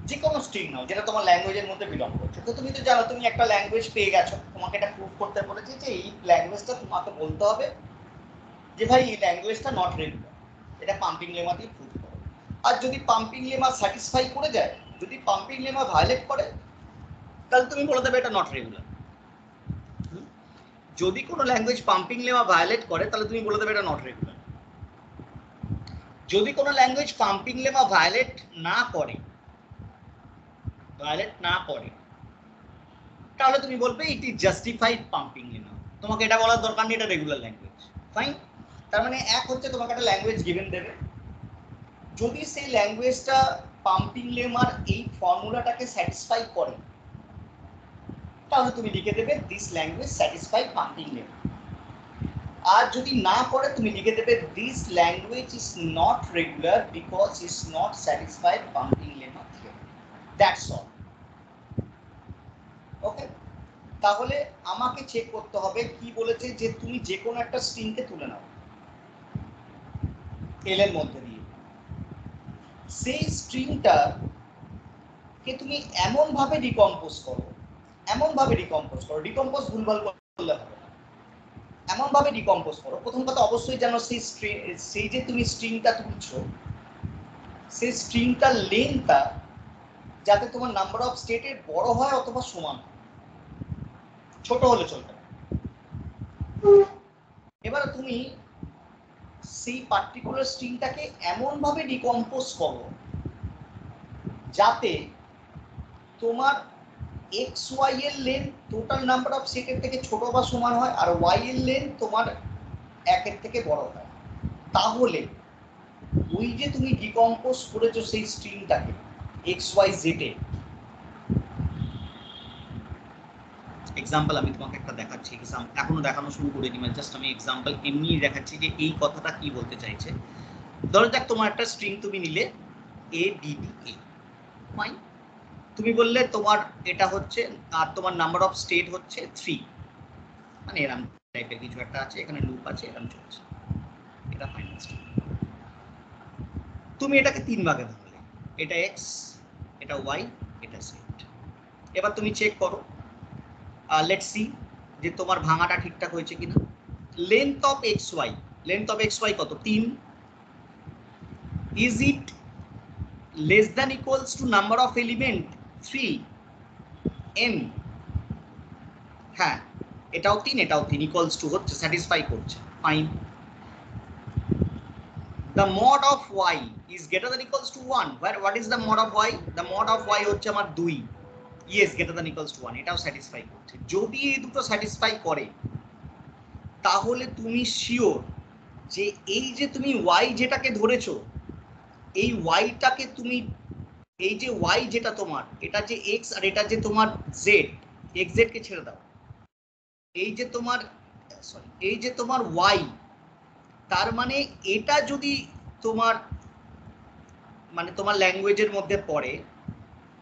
যে কোনো স্ট্রিং নাও যেটা তোমার ল্যাঙ্গুয়েজের মধ্যে বিলং করছে। তো তুমি তো জানো তুমি একটা ল্যাঙ্গুয়েজ পেয়ে গেছো, তোমাকে এটা প্রুভ করতে বলেছে যে এই ল্যাঙ্গুয়েজটা তোমাকে বলতে হবে যে ভাই এই ল্যাঙ্গুয়েজটা নট রেগুলার, এটা পাম্পিং লেমা দিয়ে প্রুভ করো। আর যদি পাম্পিং লেমা স্যাটিসফাই করে যায়, যদি পাম্পিং লেমা ভায়োলেট করে, তাহলে তুমি বলে দেবে এটা নট রেগুলার। যদি কোনো ল্যাঙ্গুয়েজ পাম্পিং লেমা ভায়োলেট করে তাহলে তুমি বলে দেবে এটা নট রেগুলার। যদি কোনো ল্যাঙ্গুয়েজ পাম্পিং লেমা ভায়োলেট না করে, তাহলে তুমি বলবে it is justified pumping lemma. তোমাকে এটা বলার দরকার নেই এটা রেগুলার ল্যাঙ্গুয়েজ। ফাইন। তার মানে এক হচ্ছে তোমাকে একটা ল্যাঙ্গুয়েজ গিভেন দেবে, যদি সেই ল্যাঙ্গুয়েজটা পাম্পিং লেমার এই ফর্মুলাটাকে স্যাটিসফাই করে তাহলে তুমি লিখে দেবে this language satisfy pumping lemma. আর যদি না করে তুমি লিখে দেবে this language is not regular because is not satisfied pumping lemma theory. That's all. Okay, তাহলে আমাকে চেক করতে হবে কি বলেছে, যে তুমি যে কোনো একটা স্ট্রিংকে তুলে নাও এল এর মধ্যে দিয়ে, সেই স্ট্রিংটাকে তুমি এমন ভাবে ডিকম্পোজ করো, ডিকম্পোজ ভুলভাল করলে হবে না, এমন ভাবে ডিকম্পোজ করো। প্রথম কথা অবশ্যই জানো সেই যে তুমি স্ট্রিংটা তুলছো সেই স্ট্রিংটার লেন্থটা যাতে তোমার নাম্বার অফ স্টেটের বড় হয় অথবা সমান হয়, ছোট হলে চলবে। এবার তুমি সেই পার্টিকুলার স্ট্রিংটাকে এমন ভাবে ডিকম্পোজ করো যাতে তোমার এক্স ওয়াই এর লেন্থ টোটাল নাম্বার অফ সেটের থেকে ছোট বা সমান হয়, আর ওয়াই এর লেন্থ তোমার একের থেকে বড় হয়। তাহলে ওই যে তুমি ডিকম্পোজ করেছো সেই স্ট্রিংটাকে এক্স ওয়াই জেড এ, এক্সাম্পল আমি তোমাকে একটা দেখাচ্ছি, এখনো দেখানো শুরু করিনি, মানে জাস্ট আমি এক্সাম্পল এমনি দেখাচ্ছি যে এই কথাটা কি বলতে চাইছে। ধরো যাক তোমার একটা স্ট্রিং তুমি নিলে এ বিবি এ, ফাইন। তুমি বললে তোমার এটা হচ্ছে, আর তোমার নাম্বার অফ স্টেট হচ্ছে 3, মানে এরকম টাইপের কিছু একটা আছে, এখানে লুপ আছে, এরকম চলছে, এটা ফাইনাল স্টেট। তুমি এটাকে 3 ভাগে ভাঙলে, এটা এক্স, এটা ওয়াই, এটা জেড। এবার তুমি চেক করো, লেটস সি যে তোমার ভাঙাটা ঠিকঠাক হয়েছে কিনা। লেন্থ অফ এক্স ওয়াই কত? 3। Is it less than equals two number of element 3 m? হ্যাঁ, এটাও 3 এটাও 3, ইকুয়ালস টু হচ্ছে, স্যাটিসফাই করছে, fine. The mod of y is greater than equals to 1. What is the mod of y? The mod of y হচ্ছে আমার 2, yes, greater than equals to 1, এটাও satisfy করছে। যদি এই দুটো স্যাটিসফাই করে তাহলে তুমি শিওর যে এই যে তুমি y যেটাকে ধরেছো এই yটাকে তুমি, এই যে y যেটা তোমার, এটা যে x আর এটা যে তোমার z, x z কে ছেড়ে দাও, এই যে তোমার y, তার মানে এটা যদি তোমার মানে তোমার ল্যাঙ্গুয়েজের মধ্যে পড়ে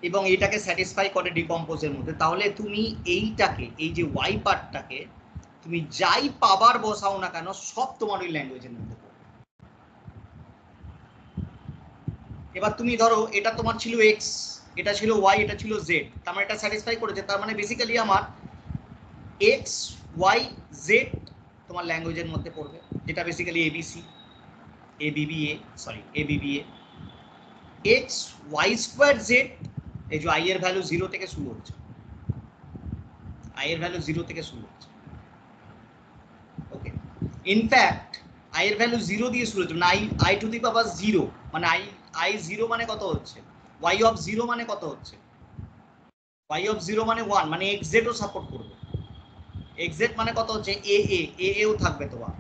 এবং এটাকে স্যাটিসফাই করে ডিকম্পোজের মধ্যে, তাহলে তুমি এইটাকে, এই যে ওয়াই পার্টটাকে তুমি যাই পাবার বসাও না কেন সব তোমার ওই ল্যাঙ্গুয়েজের মধ্যে পড়বে। এবার তুমি ধরো এটা তোমার ছিল এক্স, এটা ছিল ওয়াই, এটা ছিল জেড, তার মানে এটা স্যাটিসফাই করেছে, তার মানে বেসিক্যালি আমার এক্স ওয়াই জেড তোমার ল্যাঙ্গুয়েজের মধ্যে পড়বে, যেটা basically A B C, A B B A, sorry A B B A. X Y square Z, এই যে আই এর ভ্যালু 0 থেকে শুরু হচ্ছে, আই এর ভ্যালু 0 থেকে শুরু হচ্ছে, ওকে। ইনফ্যাক্ট আই এর ভ্যালু 0 দিয়ে শুরু হচ্ছে, মানে আই টু দি পাওয়ার 0, মানে আই 0 মানে কত হচ্ছে, ওয়াই অফ 0 মানে কত হচ্ছে, ওয়াই অফ 0 মানে 1, মানে এক্স জেড ও সাপোর্ট করবে। এক্স জেড মানে কত হচ্ছে, এ এও থাকবে তোমার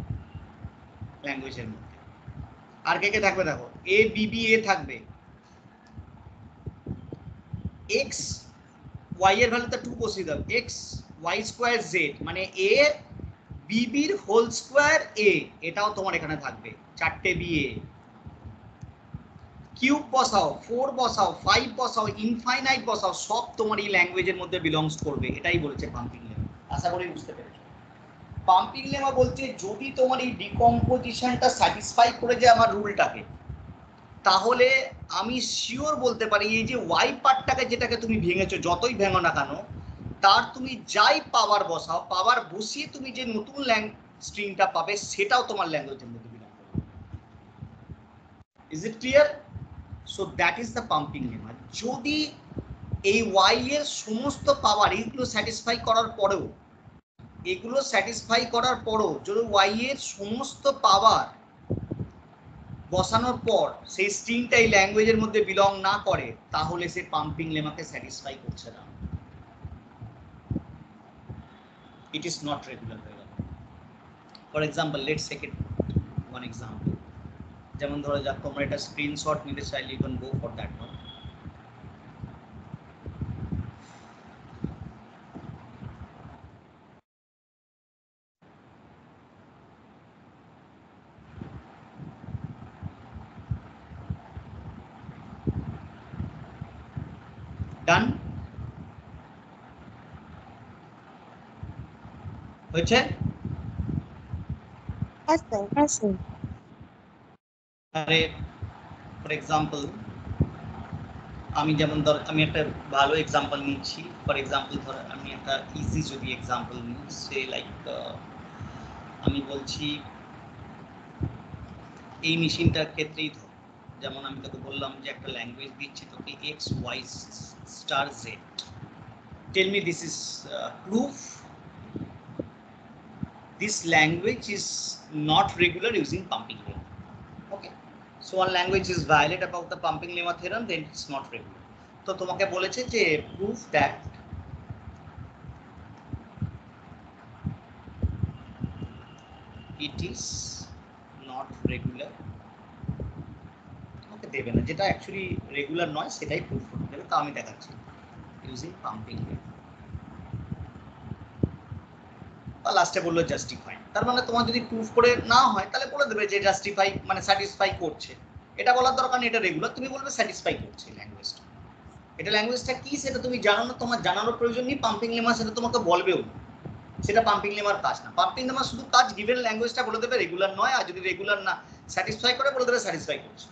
ল্যাঙ্গুয়েজের মধ্যে। আর কে কে থাকবে দেখো, এ বিবি এ থাকবে, এক্স ওয়াই এর ভ্যালুটা 2 বসিয়ে দাও, এক্স ওয়াই স্কোয়ার জেড মানে এ বিবির হোল স্কোয়ার এ, এটাও তোমার এখানে থাকবে, 4টে বি এ। কিউব বসাও, 4 বসাও, 5 বসাও, ইনফাইনাইট বসাও, সব তোমার এই ল্যাঙ্গুয়েজের মধ্যে বিলংস করবে, এটাই বলেছে পাম্পিং লেমা। আশা করি বুঝতে পেরেছো। পাম্পিং লেমা বলছে যদি তোমার এই ডিকম্পোজিশনটা স্যাটিসফাই করে যায় আমার রুলটাকে, তাহলে আমি শিওর বলতে পারি এই যে ওয়াই পার্টটাকে যেটাকে তুমি ভেঙেছো, যতই ভেঙো না কেন, তার তুমি যাই পাওয়ার বসাও, পাওয়ার বসিয়ে তুমি যে নতুন স্ট্রিংটা পাবে সেটাও তোমার ল্যাঙ্গুয়েজের মধ্যে বিলং করবে। Is it clear? So that is the pumping lemma. যদি এই ওয়াই এর সমস্ত পাওয়ার এইগুলো স্যাটিসফাই করার পরেও যদি ওয়াই এর সমস্ত পাওয়ার বসানোর পর সেই স্ট্রিংটা এই ল্যাঙ্গুয়েজের মধ্যে বিলং না করে, তাহলে সে পাম্পিং লেমাকে স্যাটিসফাই করছে না, ইট ইজ নট রেগুলার হয়ে গেল। For example, let's take one example. যেমন ধরো যাক, তোমরা এটা স্ক্রিনশট নিতে চাইলে you can go for that one. Done হয়েছে? হ্যাঁ স্যার। আরে ফর এক্সাম্পল, আমি যেমন ধর আমি একটা ভালো এক্সাম্পল নিচ্ছি। ফর এক্সাম্পল ধর আমি একটা ইজি যদি এক্সাম্পল নিই, সে লাইক আমি বলছি এই মেশিনটার ক্ষেত্রেই ধর, যেমন আমি তোকে বললাম যে একটা ল্যাঙ্গুয়েজ দিচ্ছি তোকে X Y star Z, tell me this is proof this language is not regular using pumping lemma. Okay, so one language is violate about the pumping lemma theorem, then it's not regular. তো তোমাকে বলেছে যে proof that it is not regular. ওকে দেবে না, যেটা actually regular নয় সেটাই proof করতে দেবে। তা আমি দেখাচ্ছি ইউজিং পাম্পিং লেমা। বা লাস্টে বললো জাস্টিফাই, তার মানে তোমার যদি প্রুফ করে না হয় তাহলে বলে দেবে যে জাস্টিফাই মানে স্যাটিসফাই করছে। এটা বলার দরকার নেই এটা রেগুলার, তুমি বলবে স্যাটিসফাই করছে ল্যাঙ্গুয়েজটা। এটা ল্যাঙ্গুয়েজটা কি সেটা তুমি জানো না, তোমার জানানোর প্রয়োজন নেই। পাম্পিং লেমা সেটা তোমাকে বলবেও না, সেটা পাম্পিং লেমার কাজ না। পাম্পিং লেমা শুধু কাজ গিভেন ল্যাঙ্গুয়েজটা বলে দেবে রেগুলার নয়, আর যদি রেগুলার না স্যাটিসফাই করে বলে দেবে স্যাটিসফাই করছে,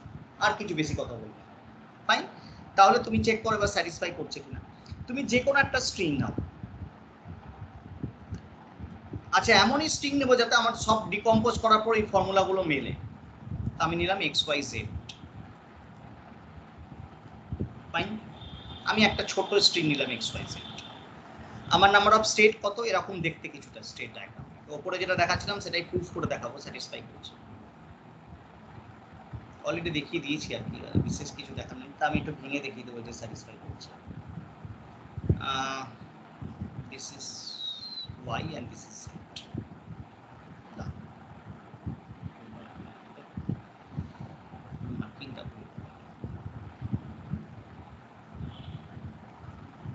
আর কিছু বেশি কথা বলবে না। ফাইন, তাহলে তুমি চেক করো এবার স্যাটিসফাই করছে কিনা। তুমি যে কোনো একটা স্ট্রিং নাও, আচ্ছা এমনই স্ট্রিং নেবো যাতে আমার সব ডিকম্পোজ করার পর এই ফর্মুলাগুলো মেলে। আমি নিলাম এক্স ওয়াই জেড। ফাইন, আমি একটা ছোট স্ট্রিং নিলাম এক্স ওয়াই জেড। আমার নাম্বার অফ স্টেট কত, এরকম দেখতে কিছুটা স্টেট ডায়াগ্রাম। ওপরে যেটা দেখাচ্ছিলাম সেটাই প্রুফ করে দেখাবো স্যাটিসফাই করছে। অলরেডি দেখিয়ে দিয়েছি আর কি, বিশেষ কিছু দেখার নেই। তা আমি একটু ভেঙে দেখিয়ে দেবো যে স্যাটিসফাই করছে। This is Y and this is Z.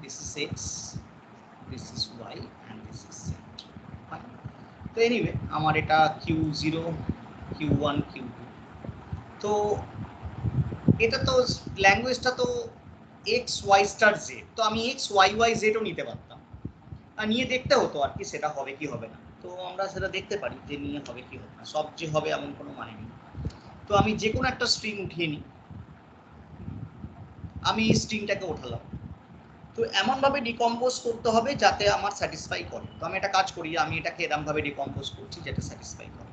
This is x, this is y and this is z. Fine. তো এনিওয়ে আমার এটা q0 q1 q2, তো এটা তো ল্যাঙ্গুয়েজটা তো এক্স ওয়াই স্টার জেড, তো আমি এক্স ওয়াই ওয়াই জেডও নিতে পারতাম আর নিয়ে দেখতে হতো আর কি সেটা হবে কি হবে না। তো আমরা সেটা দেখতে পারি যে নিয়ে হবে কি হবে না, সব যে হবে এমন কোনো মানে নেই। তো আমি যে কোনো একটা স্ট্রিং উঠিয়ে নিই, আমি এই স্ট্রিংটাকে ওঠালাম, তো এমনভাবে ডিকম্পোজ করতে হবে যাতে আমার স্যাটিসফাই করে। তো আমি একটা কাজ করি, আমি এটাকে এরমভাবে ডিকম্পোজ করছি যেটা স্যাটিসফাই করে।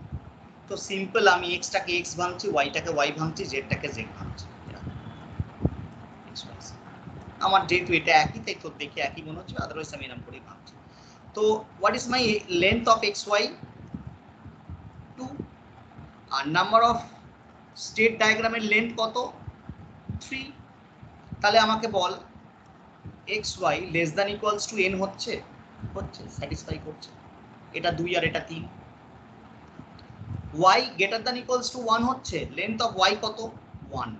তো সিম্পল, আমি এক্সটাকে এক্স ভাঙছি, ওয়াইটাকে ওয়াই ভাঙছি, জেডটাকে জেড ভাঙছি। আমার যেহেতু এটা একই তাই তোর দেখে একই মনে হচ্ছে, আদারওয়াইজ আমি এরকম করেই ভাঙছি। তো what is my length of x Y 2, আর নাম্বার অফ স্টেট ডায়াগ্রামের লেন্থ কত 3। তাহলে আমাকে বল X Y less than equals to N হচ্ছে, হচ্ছে স্যাটিসফাই করছে। এটা 2 আর এটা 3। y greater than equals to 1 হচ্ছে, লেন্থ অফ y কত 1,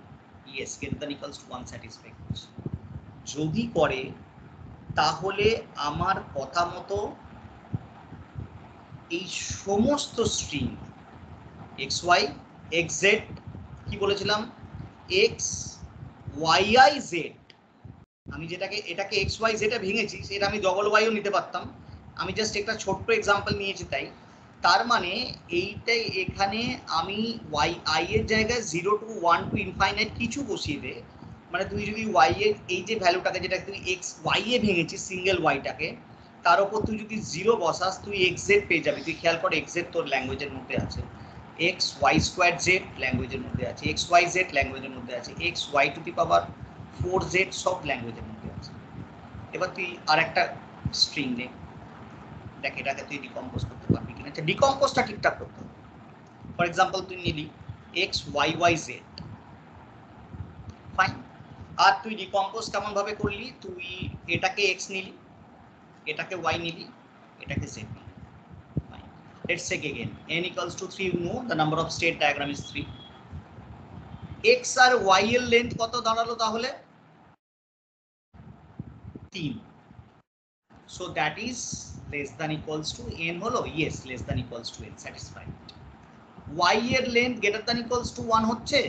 yes greater than equals to 1 satisfy করছে। যদি করে তাহলে আমার কথা মতো এই সমস্ত string X Y X Z, কি বলেছিলাম এক্স ওয়াই আই জেড, আমি যেটাকে এটাকে এক্স ওয়াই জেডে ভেঙেছি সেটা আমি ডবল ওয়াইও নিতে পারতাম, আমি জাস্ট একটা ছোট্ট এক্সাম্পল নিয়েছি তাই। তার মানে এইটাই এখানে আমি ওয়াই আই এর জায়গায় 0 to 1 to ইনফাইনাইট কিছু বসিয়ে দে, মানে তুই যদি ওয়াই এর এই যে ভ্যালুটাকে যেটা তুই এক্স ওয়াই এ ভেঙেছিস সিঙ্গেল ওয়াইটাকে, তার উপর তুই যদি 0 বসাস তুই এক্স জেড পেয়ে যাবি। তুই খেয়াল কর এক্স জেড তোর ল্যাঙ্গুয়েজের মধ্যে আছে, এক্স ওয়াই স্কোয়ার জেড ল্যাঙ্গুয়েজের মধ্যে আছে, এক্স ওয়াই জেড ল্যাঙ্গুয়েজের মধ্যে আছে, X Y to the power 4z সব ল্যাঙ্গুয়েজের মধ্যে আছে। এবার তুই আর একটা স্ট্রিং নে, দেখ এটাকে তুই ডিকম্পোজ করতে পারবি কিনা। আচ্ছা ডিকম্পোজটা ঠিকঠাক করতে হবে। ফর এক্সাম্পল তুই নিলি X Y Y Z, fine. আর তুই ডিকম্পোজ কেমন ভাবে করলি, তুই এটাকে এক্স নিলি, এটাকে ওয়াই নিলি, এটাকে জেড নিলি। Let's check again. N equals to 3, you know the number of state diagram is 3. X আর Y এর লেন্থ কত দাঁড়ালো তাহলে? 3. So that is less than equals to n হলো, yes less than equals to n, satisfied. Y এর length greater than equals to 1 হচ্ছে,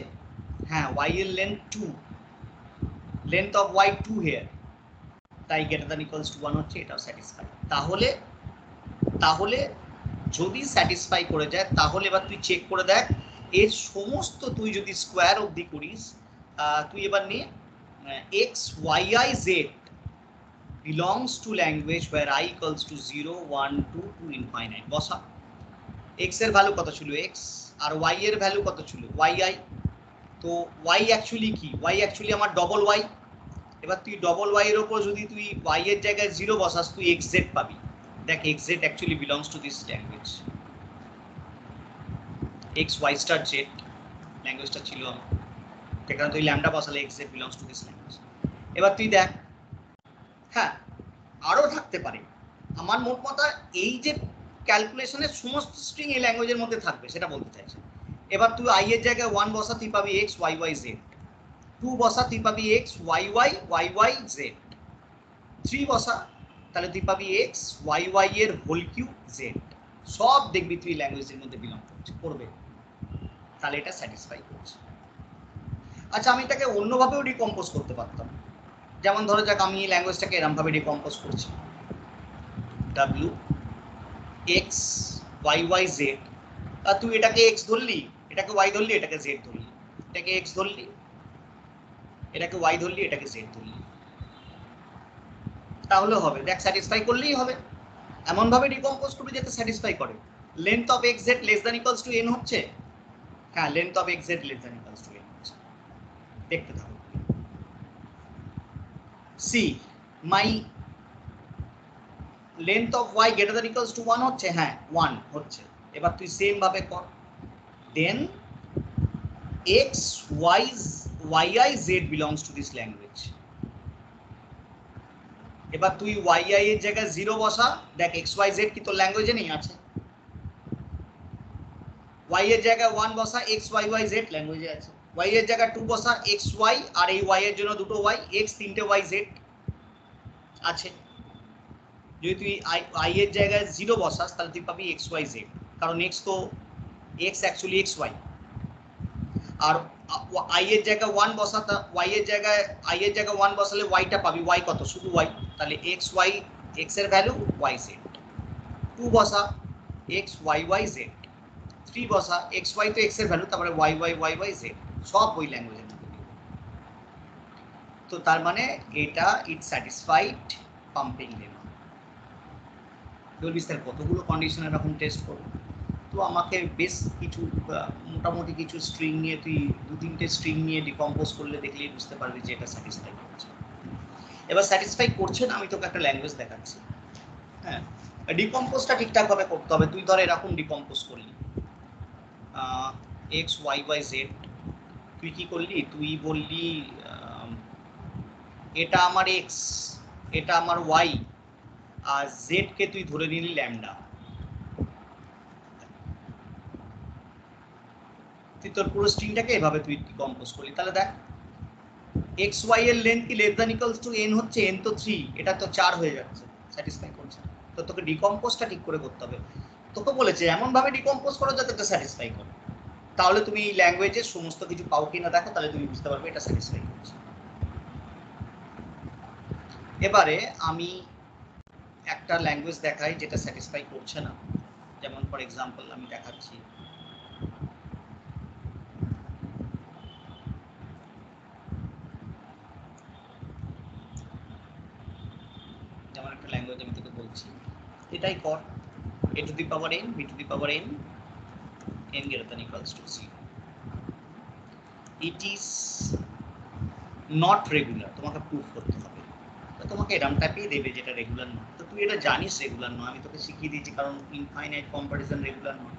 হ্যাঁ Y এর length 2, length of Y 2 here, তাই greater than equals to 1 হচ্ছে, এটাও satisfied। তাহলে তাহলে যদি স্যাটিসফাই করে যায় তাহলে এবার তুই চেক করে দেখ এর সমস্ত, তুই যদি স্কোয়ার অবধি করিস, তুই এবার নিয়ে X Y I Z belongs to language where I equals to 0 1 2 to infinite বসা। এক্স এর ভ্যালু কত ছিল এক্স, আর ওয়াই এর ভ্যালু কত ছিল ওয়াই আই। তো ওয়াই অ্যাকচুয়ালি কি, ওয়াই অ্যাকচুয়ালি আমার ডবল ওয়াই। এবার তুই ডবল ওয়াই এর ওপর যদি তুই ওয়াই এর জায়গায় 0 বসাস তুই এক্স জেড পাবি। দেখ X Z actually belongs to this language, X Y star Z ল্যাঙ্গুয়েজটা ছিল আমার, যেখানে তুই ল্যামডা বসালে X Z belongs to this language. এবার তুই দেখ, হ্যাঁ আরও থাকতে পারে, আমার মোট কথা এই যে ক্যালকুলেশনের সমস্ত স্ট্রিং এই ল্যাঙ্গুয়েজের মধ্যে থাকবে সেটা বলতে চাইছে। এবার তুই আই এর জায়গায় 1 বসা তুই পাবি এক্স ওয়াই ওয়াই জেড, 2 বসা তুই পাবি X Y Y Y Y Z, 3 বসা তাহলে তুই পাবি এক্স ওয়াই ওয়াই এর হোল কিউব জেড, সব দেখবি তুই ল্যাঙ্গুয়েজের মধ্যে বিলং করবে, তাহলে এটা স্যাটিসফাই করছে। আচ্ছা আমি এটাকে অন্যভাবেও ডিকম্পোজ করতে পারতাম, যেমন ধরো যাক আমি এই ল্যাঙ্গুয়েজটাকে এরমভাবে ডিকম্পোজ করছি, W X Y Y Z, আর তুই এটাকে এক্স ধরলি, এটাকে ওয়াই ধরলি, এটাকে জেড ধরলি, এটাকে এক্স ধরলি, এটাকে ওয়াই ধরলি, এটাকে জেড ধরলি, তাহলে হবে, দেখ স্যাটিসফাই করলেই হবে। এমনভাবে ডিকম্পোজ করবি যাতে স্যাটিসফাই করে। Length of X Z less than equals to N হচ্ছে, হ্যাঁ length of X Z less than equals to N হচ্ছে, দেখতে থাকো। See my length of Y greater than equals to 1 হচ্ছে, হ্যাঁ 1 হচ্ছে। এবার তুই সেম ভাবে কর, then X Y Y I Z belongs to this language. এবার তুই ওয়াই আই এর জায়গায় 0 বসা, দেখ এক্স ওয়াই জেড কি তোর ল্যাঙ্গুয়েজে নেই, আছে। ওয়াই এর জায়গায় 1 বসা, এক্স ওয়াই ওয়াই জেড ল্যাঙ্গুয়েজে আছে। ওয়াই এর জায়গায় 2 বসা, এক্স ওয়াই, আর এই ওয়াই এর জন্য দুটো ওয়াই, এক্স 3টে ওয়াই জেড আছে। যদি তুই আই এর জায়গায় 0 বসাস তাহলে তুই পাবি এক্স ওয়াই জেড, কারণ এক্স তো এক্স অ্যাকচুয়ালি এক্স ওয়াই। আর আই এর জায়গায় 1 বসাতা, ওয়াই এর জায়গায় আই এর জায়গায় 1 বসালে ওয়াইটা পাবি, ওয়াই কত শুধু ওয়াই, তাহলে এক্স ওয়াই এক্স এর ভ্যালু ওয়াই জেড। 2 বসা এক্স ওয়াই ওয়াই জেড, 3 বসা এক্স ওয়াই তো এক্স এর ভ্যালু, তারপরে Y Y Y Y Z, সব ওই ল্যাঙ্গুয়েজের মধ্যে। তো তার মানে এটা ইট স্যাটিসফাইড পাম্পিং লেভেল। বলবি স্যার কতগুলো কন্ডিশন এরকম টেস্ট করবো, তো আমাকে বেশ কিছু মোটামুটি কিছু স্ট্রিং নিয়ে তুই 2-3টে স্ট্রিং নিয়ে ডিকম্পোজ করলে দেখলেই বুঝতে পারবি যে এটা স্যাটিসফাই করছে। এবার স্যাটিসফাই করছে না, আমি তোকে একটা ল্যাঙ্গুয়েজ দেখাচ্ছি। হ্যাঁ ডিকম্পোজটা ঠিকঠাকভাবে করতে হবে। তুই ধর এরকম ডিকম্পোজ করলি এক্স ওয়াই ওয়াই জেড, তুই কি করলি, তুই বললি এটা আমার এক্স, এটা আমার ওয়াই, আর জেড কে তুই ধরে নিলি ল্যামডা। তুই তোর পুরো স্ট্রিংটাকে এভাবে তুই ডিকম্পোজ করলি, তাহলে দেখ এক্স ওয়াই এর লেন্থ কি less than equals to N হচ্ছে, এন তো 3, এটা তো 4 হয়ে যাচ্ছে, স্যাটিসফাই করছে। তো তোকে ডিকম্পোজটা ঠিক করে করতে হবে। তোকে বলেছে এমন ভাবে ডিকম্পোজ করো যাতে এটা স্যাটিসফাই করে, তাহলে তুমি এই ল্যাঙ্গুয়েজের সমস্ত কিছু পাও কিনা দেখো, তাহলে তুমি বুঝতে পারবে এটা স্যাটিসফাই করছে। এবারে আমি একটা ল্যাঙ্গুয়েজ দেখাই যেটা স্যাটিসফাই করছে না, যেমন ফর এক্সাম্পল আমি দেখাচ্ছি যেমন একটা ল্যাঙ্গুয়েজ আমি তোকে বলছি, এটাই কর, a to the power n b to the power n n greater than equals to 0. It is not regular, তোমাকে প্রুফ করতে হবে। তো তোমাকে এরকম টাইপই দেবে যেটা রেগুলার নয়। তো তুই এটা জানিস রেগুলার নয়, আমি তোকে শিখিয়ে দিয়েছি কারণ ইনফাইনাইট কম্পারিজন রেগুলার নয়,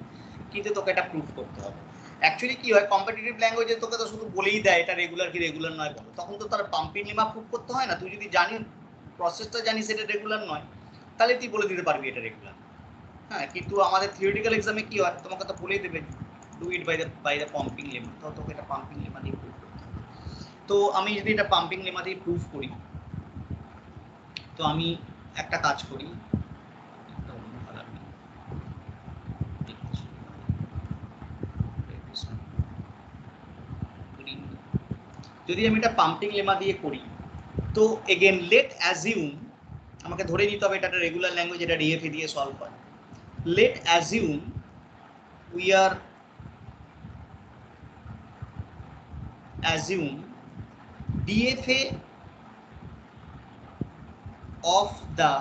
কিন্তু তোকে এটা প্রুফ করতে হবে। অ্যাকচুয়ালি কি হয়, কম্পিটিটিভ ল্যাঙ্গুয়েজে তোকে তো শুধু বলেই দেয় এটা রেগুলার কি রেগুলার নয় বলো, তখন তো তার পাম্পিং লেমা প্রুফ করতে হয় না। তুই যদি জানিস, প্রসেসটা জানিস এটা রেগুলার নয়, তাহলে তুই বলে দিতে পারবি এটা রেগুলার। হ্যাঁ, কিন্তু আমাদের থিওরিটিক্যাল এক্সামে কি হয়, তোমাকে তো বলেই দেবে do it by the pumping lemma, তো তোকে এটা পাম্পিং লেমা দিয়ে প্রুফ করতে হবে। তো আমি যদি এটা পাম্পিং লেমা দিয়ে প্রুফ করি, তো আমি একটা কাজ করি, যদি আমি এটা পাম্পিং লেমা দিয়ে করি, তো এগেন লেট অ্যাজিউম, আমাকে ধরে নিতে হবে এটা একটা রেগুলার ল্যাঙ্গুয়েজ, এটা ডিএফএ দিয়ে সলভ হয়। Let assume we are assume DFA of the,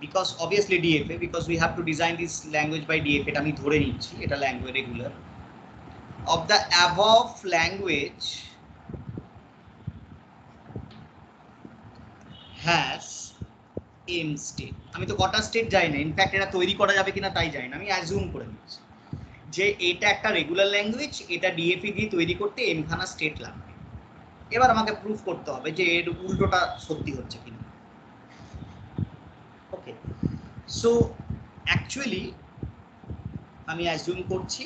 because obviously DFA, because we have to design this language by DFA, এটা আমি ধরে নিচ্ছি এটা language regular, of the above language has m state। আমি তো কটা স্টেট যাই না, ইনফ্যাক্ট এটা তৈরি করা যাবে কিনা তাই জানি না, আমি অ্যাজিউম করে নিচ্ছি যে এটা একটা রেগুলার ল্যাঙ্গুয়েজ, এটা ডিএফএ দিয়ে তৈরি করতে m খানা স্টেট লাগবে। এবার আমাকে প্রুফ করতে হবে যে এর উল্টোটা সত্যি হচ্ছে কিনা। ওকে, সো অ্যাকচুয়ালি আমি অ্যাজিউম করছি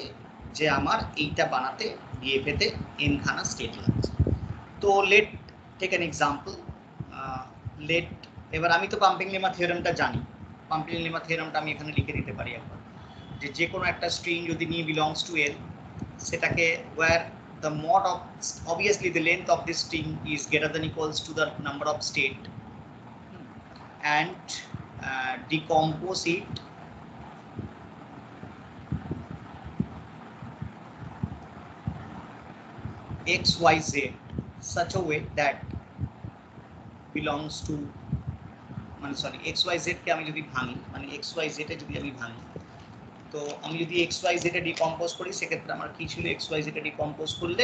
যে আমার এইটা বানাতে ডিএফএ তে n খানা স্টেট লাগছে। তো let take an example, let, এবার আমি তো পাম্পিং লেমা থিওরেমটা জানি, পাম্পিং লেমা থিওরেমটা আমি এখানে লিখে দিতে পারি একবার, যে যে কোনো একটা স্ট্রিং যদি নিয়ে বিলংস টু এল, সেটাকে where the mod of, obviously the length of this string is greater than equals to the number of state, and decompose it xyz such a way that belongs to, মানে sorry xyz কে আমি যদি ভাঙি, মানে xyz এ যদি আমি ভাঙি, তো আমি যদি xyz এ ডিকম্পোজ করি, সেক্ষেত্রে আমার কি ছিল, xyz এ ডিকম্পোজ করলে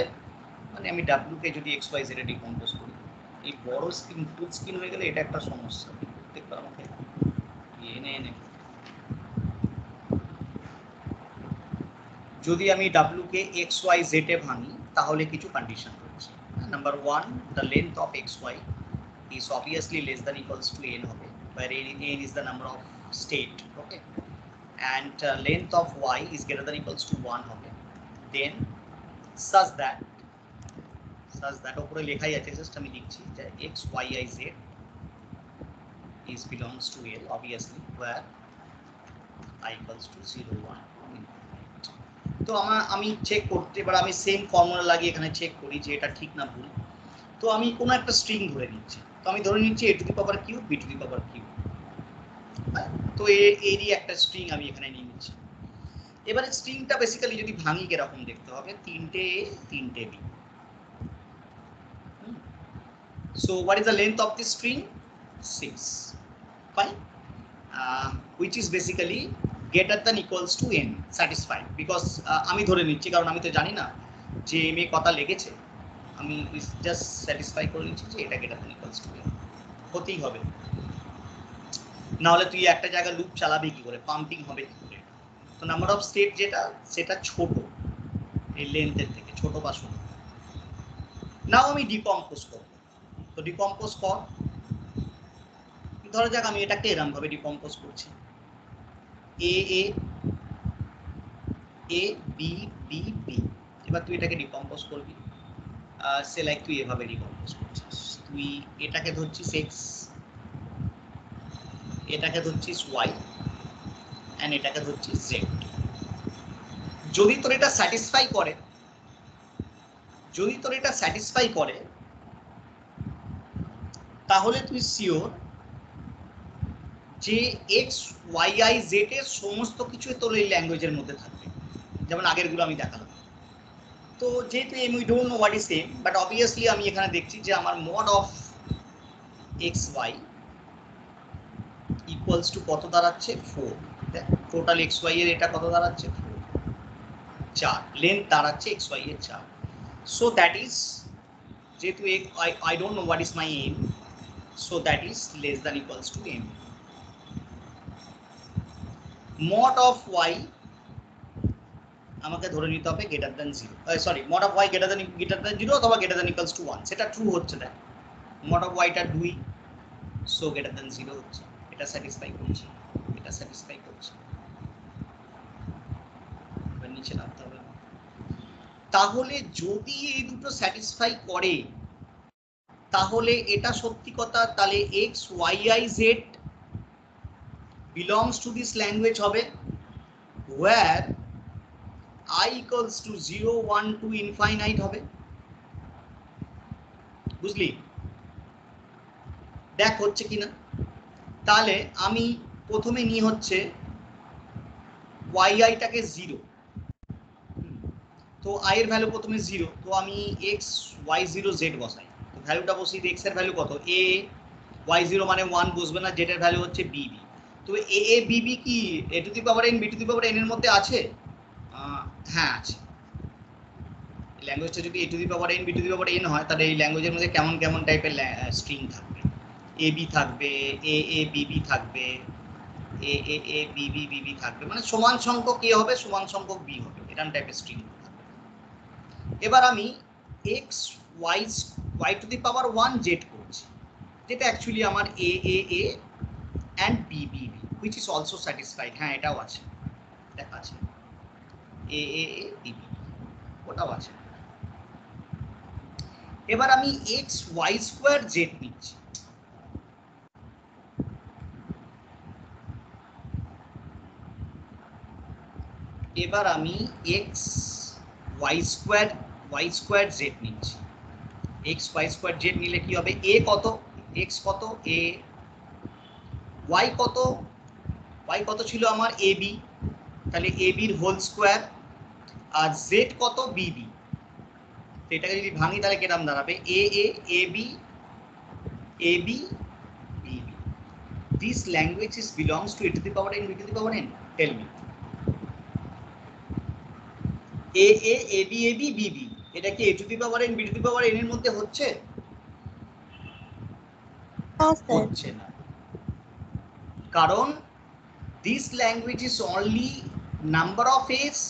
মানে আমি w কে যদি xyz এ ডিকম্পোজ করি, এই বড় স্ক্রিন ফুল স্ক্রিন হয়ে গেলে এটা একটা সমস্যা, দেখতে আমাকে এনে এনে, যদি আমি w কে xyz এ ভাঙি তাহলে কিছু কন্ডিশন রয়েছে। Number 1, the length of xy is obviously less than equals to n হবে, where n is the number of state, okay, and length of y is greater than equals to 1 হবে, then such that উপরে লেখাই আছে, just আমি লিখছি যে x y i z is belongs to l, obviously where I equals to 0 1 infinite। তো আমি check করতে, এবার আমি সেম ফর্মুলা লাগিয়ে এখানে চেক করি যে এটা ঠিক না ভুল। তো আমি কোনো একটা স্ট্রিং ধরে নিচ্ছি, তো আমি ধরে নিচ্ছি a to the power q b to the power q, তো এরই একটা স্ট্রিং আমি এখানে নিয়ে নিচ্ছি। এবারে স্ট্রিংটা বেসিক্যালি যদি ভাঙি কিরকম দেখতে হবে, 3টে a 3টে b। So what is the length of this string? 6, fine, which is basically greater than equals to n, satisfied, because আমি ধরে নিচ্ছি, কারণ আমি তো জানি না যে m এ কত লেগেছে, আমি জাস্ট স্যাটিসফাই করে নিচ্ছি যে এটা greater than equals to n হতেই হবে, না হলে তুই একটা জায়গায় লুপ চালাবি কি করে, পাম্পিং হবে কি করে। তো নাম্বার অফ স্টেট যেটা, সেটা ছোট এই লেন্থের থেকে, ছোট বা ছোট। নাও আমি ডিকম্পোজ করব, তো ডিকম্পোজ কর, ধরা যাক আমি এটাকে এরকম ভাবে ডিকম্পোজ করছি, এ এ এ বি বি বি। এবার তুই এটাকে ডিকম্পোজ করবি, সে লাইক তুই এভাবে ডিকম্পোজ করছিস, তুই এটাকে ধরছিস এক্স, এটাকে ধরছিস ওয়াই, এন্ড এটাকে ধরছিস জেড। যদি তোর এটা স্যাটিসফাই করে, তাহলে তুই শিওর যে এক্স ওয়াই আই জেড এর সমস্ত কিছু তোর এই ল্যাঙ্গুয়েজের মধ্যে থাকবে, যেমন আগের গুলো আমি দেখালাম। তো যেহেতু we don't know what is same, but obviously আমি এখানে দেখছি যে আমার mod of x y equals to কত দাঁড়াচ্ছে 4, টোটাল এক্স ওয়াই এর এটা কত দাঁড়াচ্ছে 4। 4 লেন্থ দাঁড়াচ্ছে এক্স ওয়াই এর 4 সো দ্যাট ইজ যেহেতু I don't know what is my m so that is less than equals to m mod of y আমাকে ধরে নিতে হবে greater than 0 sorry mod of Y greater than 0 অথবা greater than equals to 1 সেটা true হচ্ছে দেখ mod of ওয়াইটা 2 so greater than 0 হচ্ছে এটা স্যাটিসফাই করছে এটা স্যাটিসফাই করছে এবার নিচে নামতে হবে তাহলে যদি এই দুটো স্যাটিসফাই করে তাহলে এটা সত্যি কথা তাহলে x Y I Z belongs to this language হবে where I equals to 0 1 to infinite হবে বুঝলি দেখ হচ্ছে কিনা তাহলে আমি প্রথমে নিয়ে হচ্ছে yi টাকে 0 তো i এর ভ্যালু প্রথমে 0 তো আমি x y0 z বসাই তো ভ্যালুটা বসিয়ে দিই x এর ভ্যালু কত a y0 মানে 1 বসবে না z এর ভ্যালু হচ্ছে bb তো a a bb কি a to the power n b to the power n এর মধ্যে আছে হ্যাঁ আছে ল্যাঙ্গুয়েজটা যদি a to the power n b to the power n হয় তাহলে এই ল্যাঙ্গুয়েজের মধ্যে কেমন কেমন টাইপের স্ট্রিং থাকবে ab থাকবে a a bb থাকবে a a a bb bb থাকবে মানে সমান সংখ্যক a হবে সমান সংখ্যক b হবে এরকম টাইপের স্ট্রিং থাকবে এবার আমি x y two the power 1 z করছি যেটা অ্যাকচুয়ালি আমার a a a and b b b which is also satisfied হ্যাঁ এটাও আছে দেখা আছে a a a b b ওটাও আছে এবার আমি x y স্কয়ার z নিচ্ছি এবার আমি x y স্কয়ার z নিচ্ছি x y স্কয়ার z নিলে কি হবে a কত x কত a y কত ছিল আমার ab তাহলে ab এর হোল স্কয়ার আর z কত bb তো এটাকে যদি ভাঙি তাহলে কিরকম দাঁড়াবে a a ab ab bb this language is belongs to a to the power n b to the power n tell me a a ab ab bb এটা কি a to the power n b to the power n এর মধ্যে হচ্ছে হচ্ছে না কারণ this language is only number of a's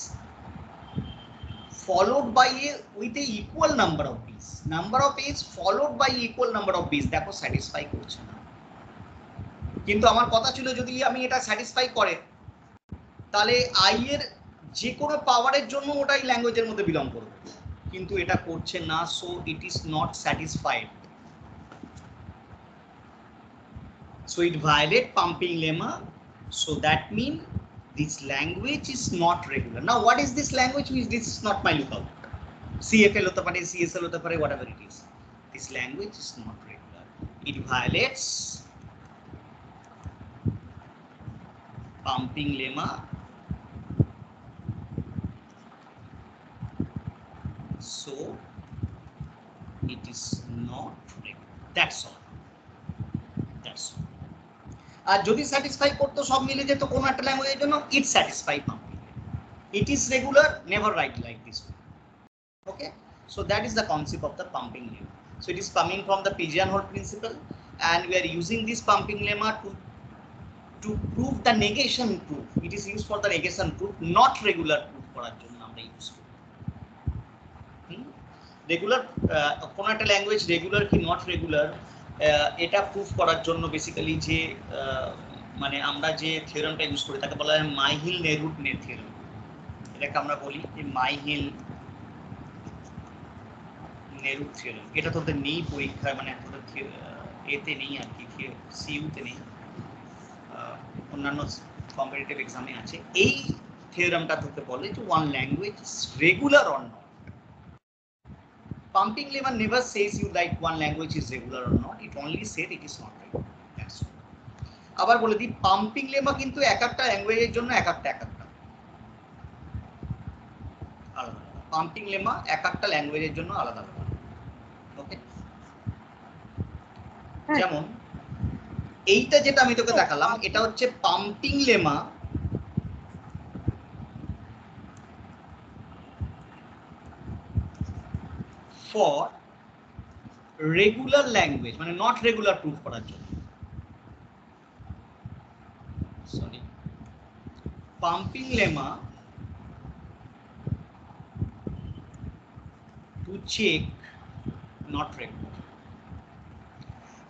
followed by a with a equal number of b's number of a's followed by equal number of b's দেখো satisfy করছে না কিন্তু আমার কথা ছিল যদি আমি এটা স্যাটিসফাই করে তাহলে i এর যে কোনো পাওয়ারের জন্য ওটাই ল্যাঙ্গুয়েজের মধ্যে বিলং করবে কিন্তু এটা করছে না so it is not satisfied so it violate pumping lemma so that mean this language is not regular now what is this language which this is not my lookout cfl hota pare csl hota pare whatever it is this language is not regular it violates pumping lemma so it is not regular that's all আর যদি satisfy করতে সব মিলে যেত কোন একটা ল্যাঙ্গুয়েজের জন্য it satisfy pumping it is regular never right like this okay so that is the concept of the pumping lemma so it is coming from the pigeonhole principle and we are using this pumping lemma to prove the negation proof it is used for the negation proof not regular proof করার জন্য আমরা use করি regular কোন একটা language regular কি not regular এটা proof করার জন্য বেসিক্যালি যে মানে আমরা যে থিওরামটা ইউজ করি তাকে বলা হয় মাইহিল-নেরুট থিওরাম এটাকে আমরা বলি যে মাইহিল-নেরুট থিওরাম এটা তোদের নেই পরীক্ষায় মানে তোদের এতে নেই আর কি সিইউতে নেই অন্যান্য কম্পিটিটিভ এক্সামে আছে এই থিওরামটা তোকে বলে যে one language is regular or not pumping lemma never says you like one language is regular or not it only says it is not regular that's all আবার বলে দিই পাম্পিং লেমা কিন্তু এক একটা ল্যাঙ্গুয়েজের জন্য এক একটা আলাদা পাম্পিং লেমা এক একটা ল্যাঙ্গুয়েজের জন্য আলাদা ওকে যেমন এইটা যেটা আমি তোকে দেখালাম এটা হচ্ছে pumping lemma for regular language, মানে নট রেগুলার প্রুফ করার জন্য। Sorry, pumping lemma to check not regular.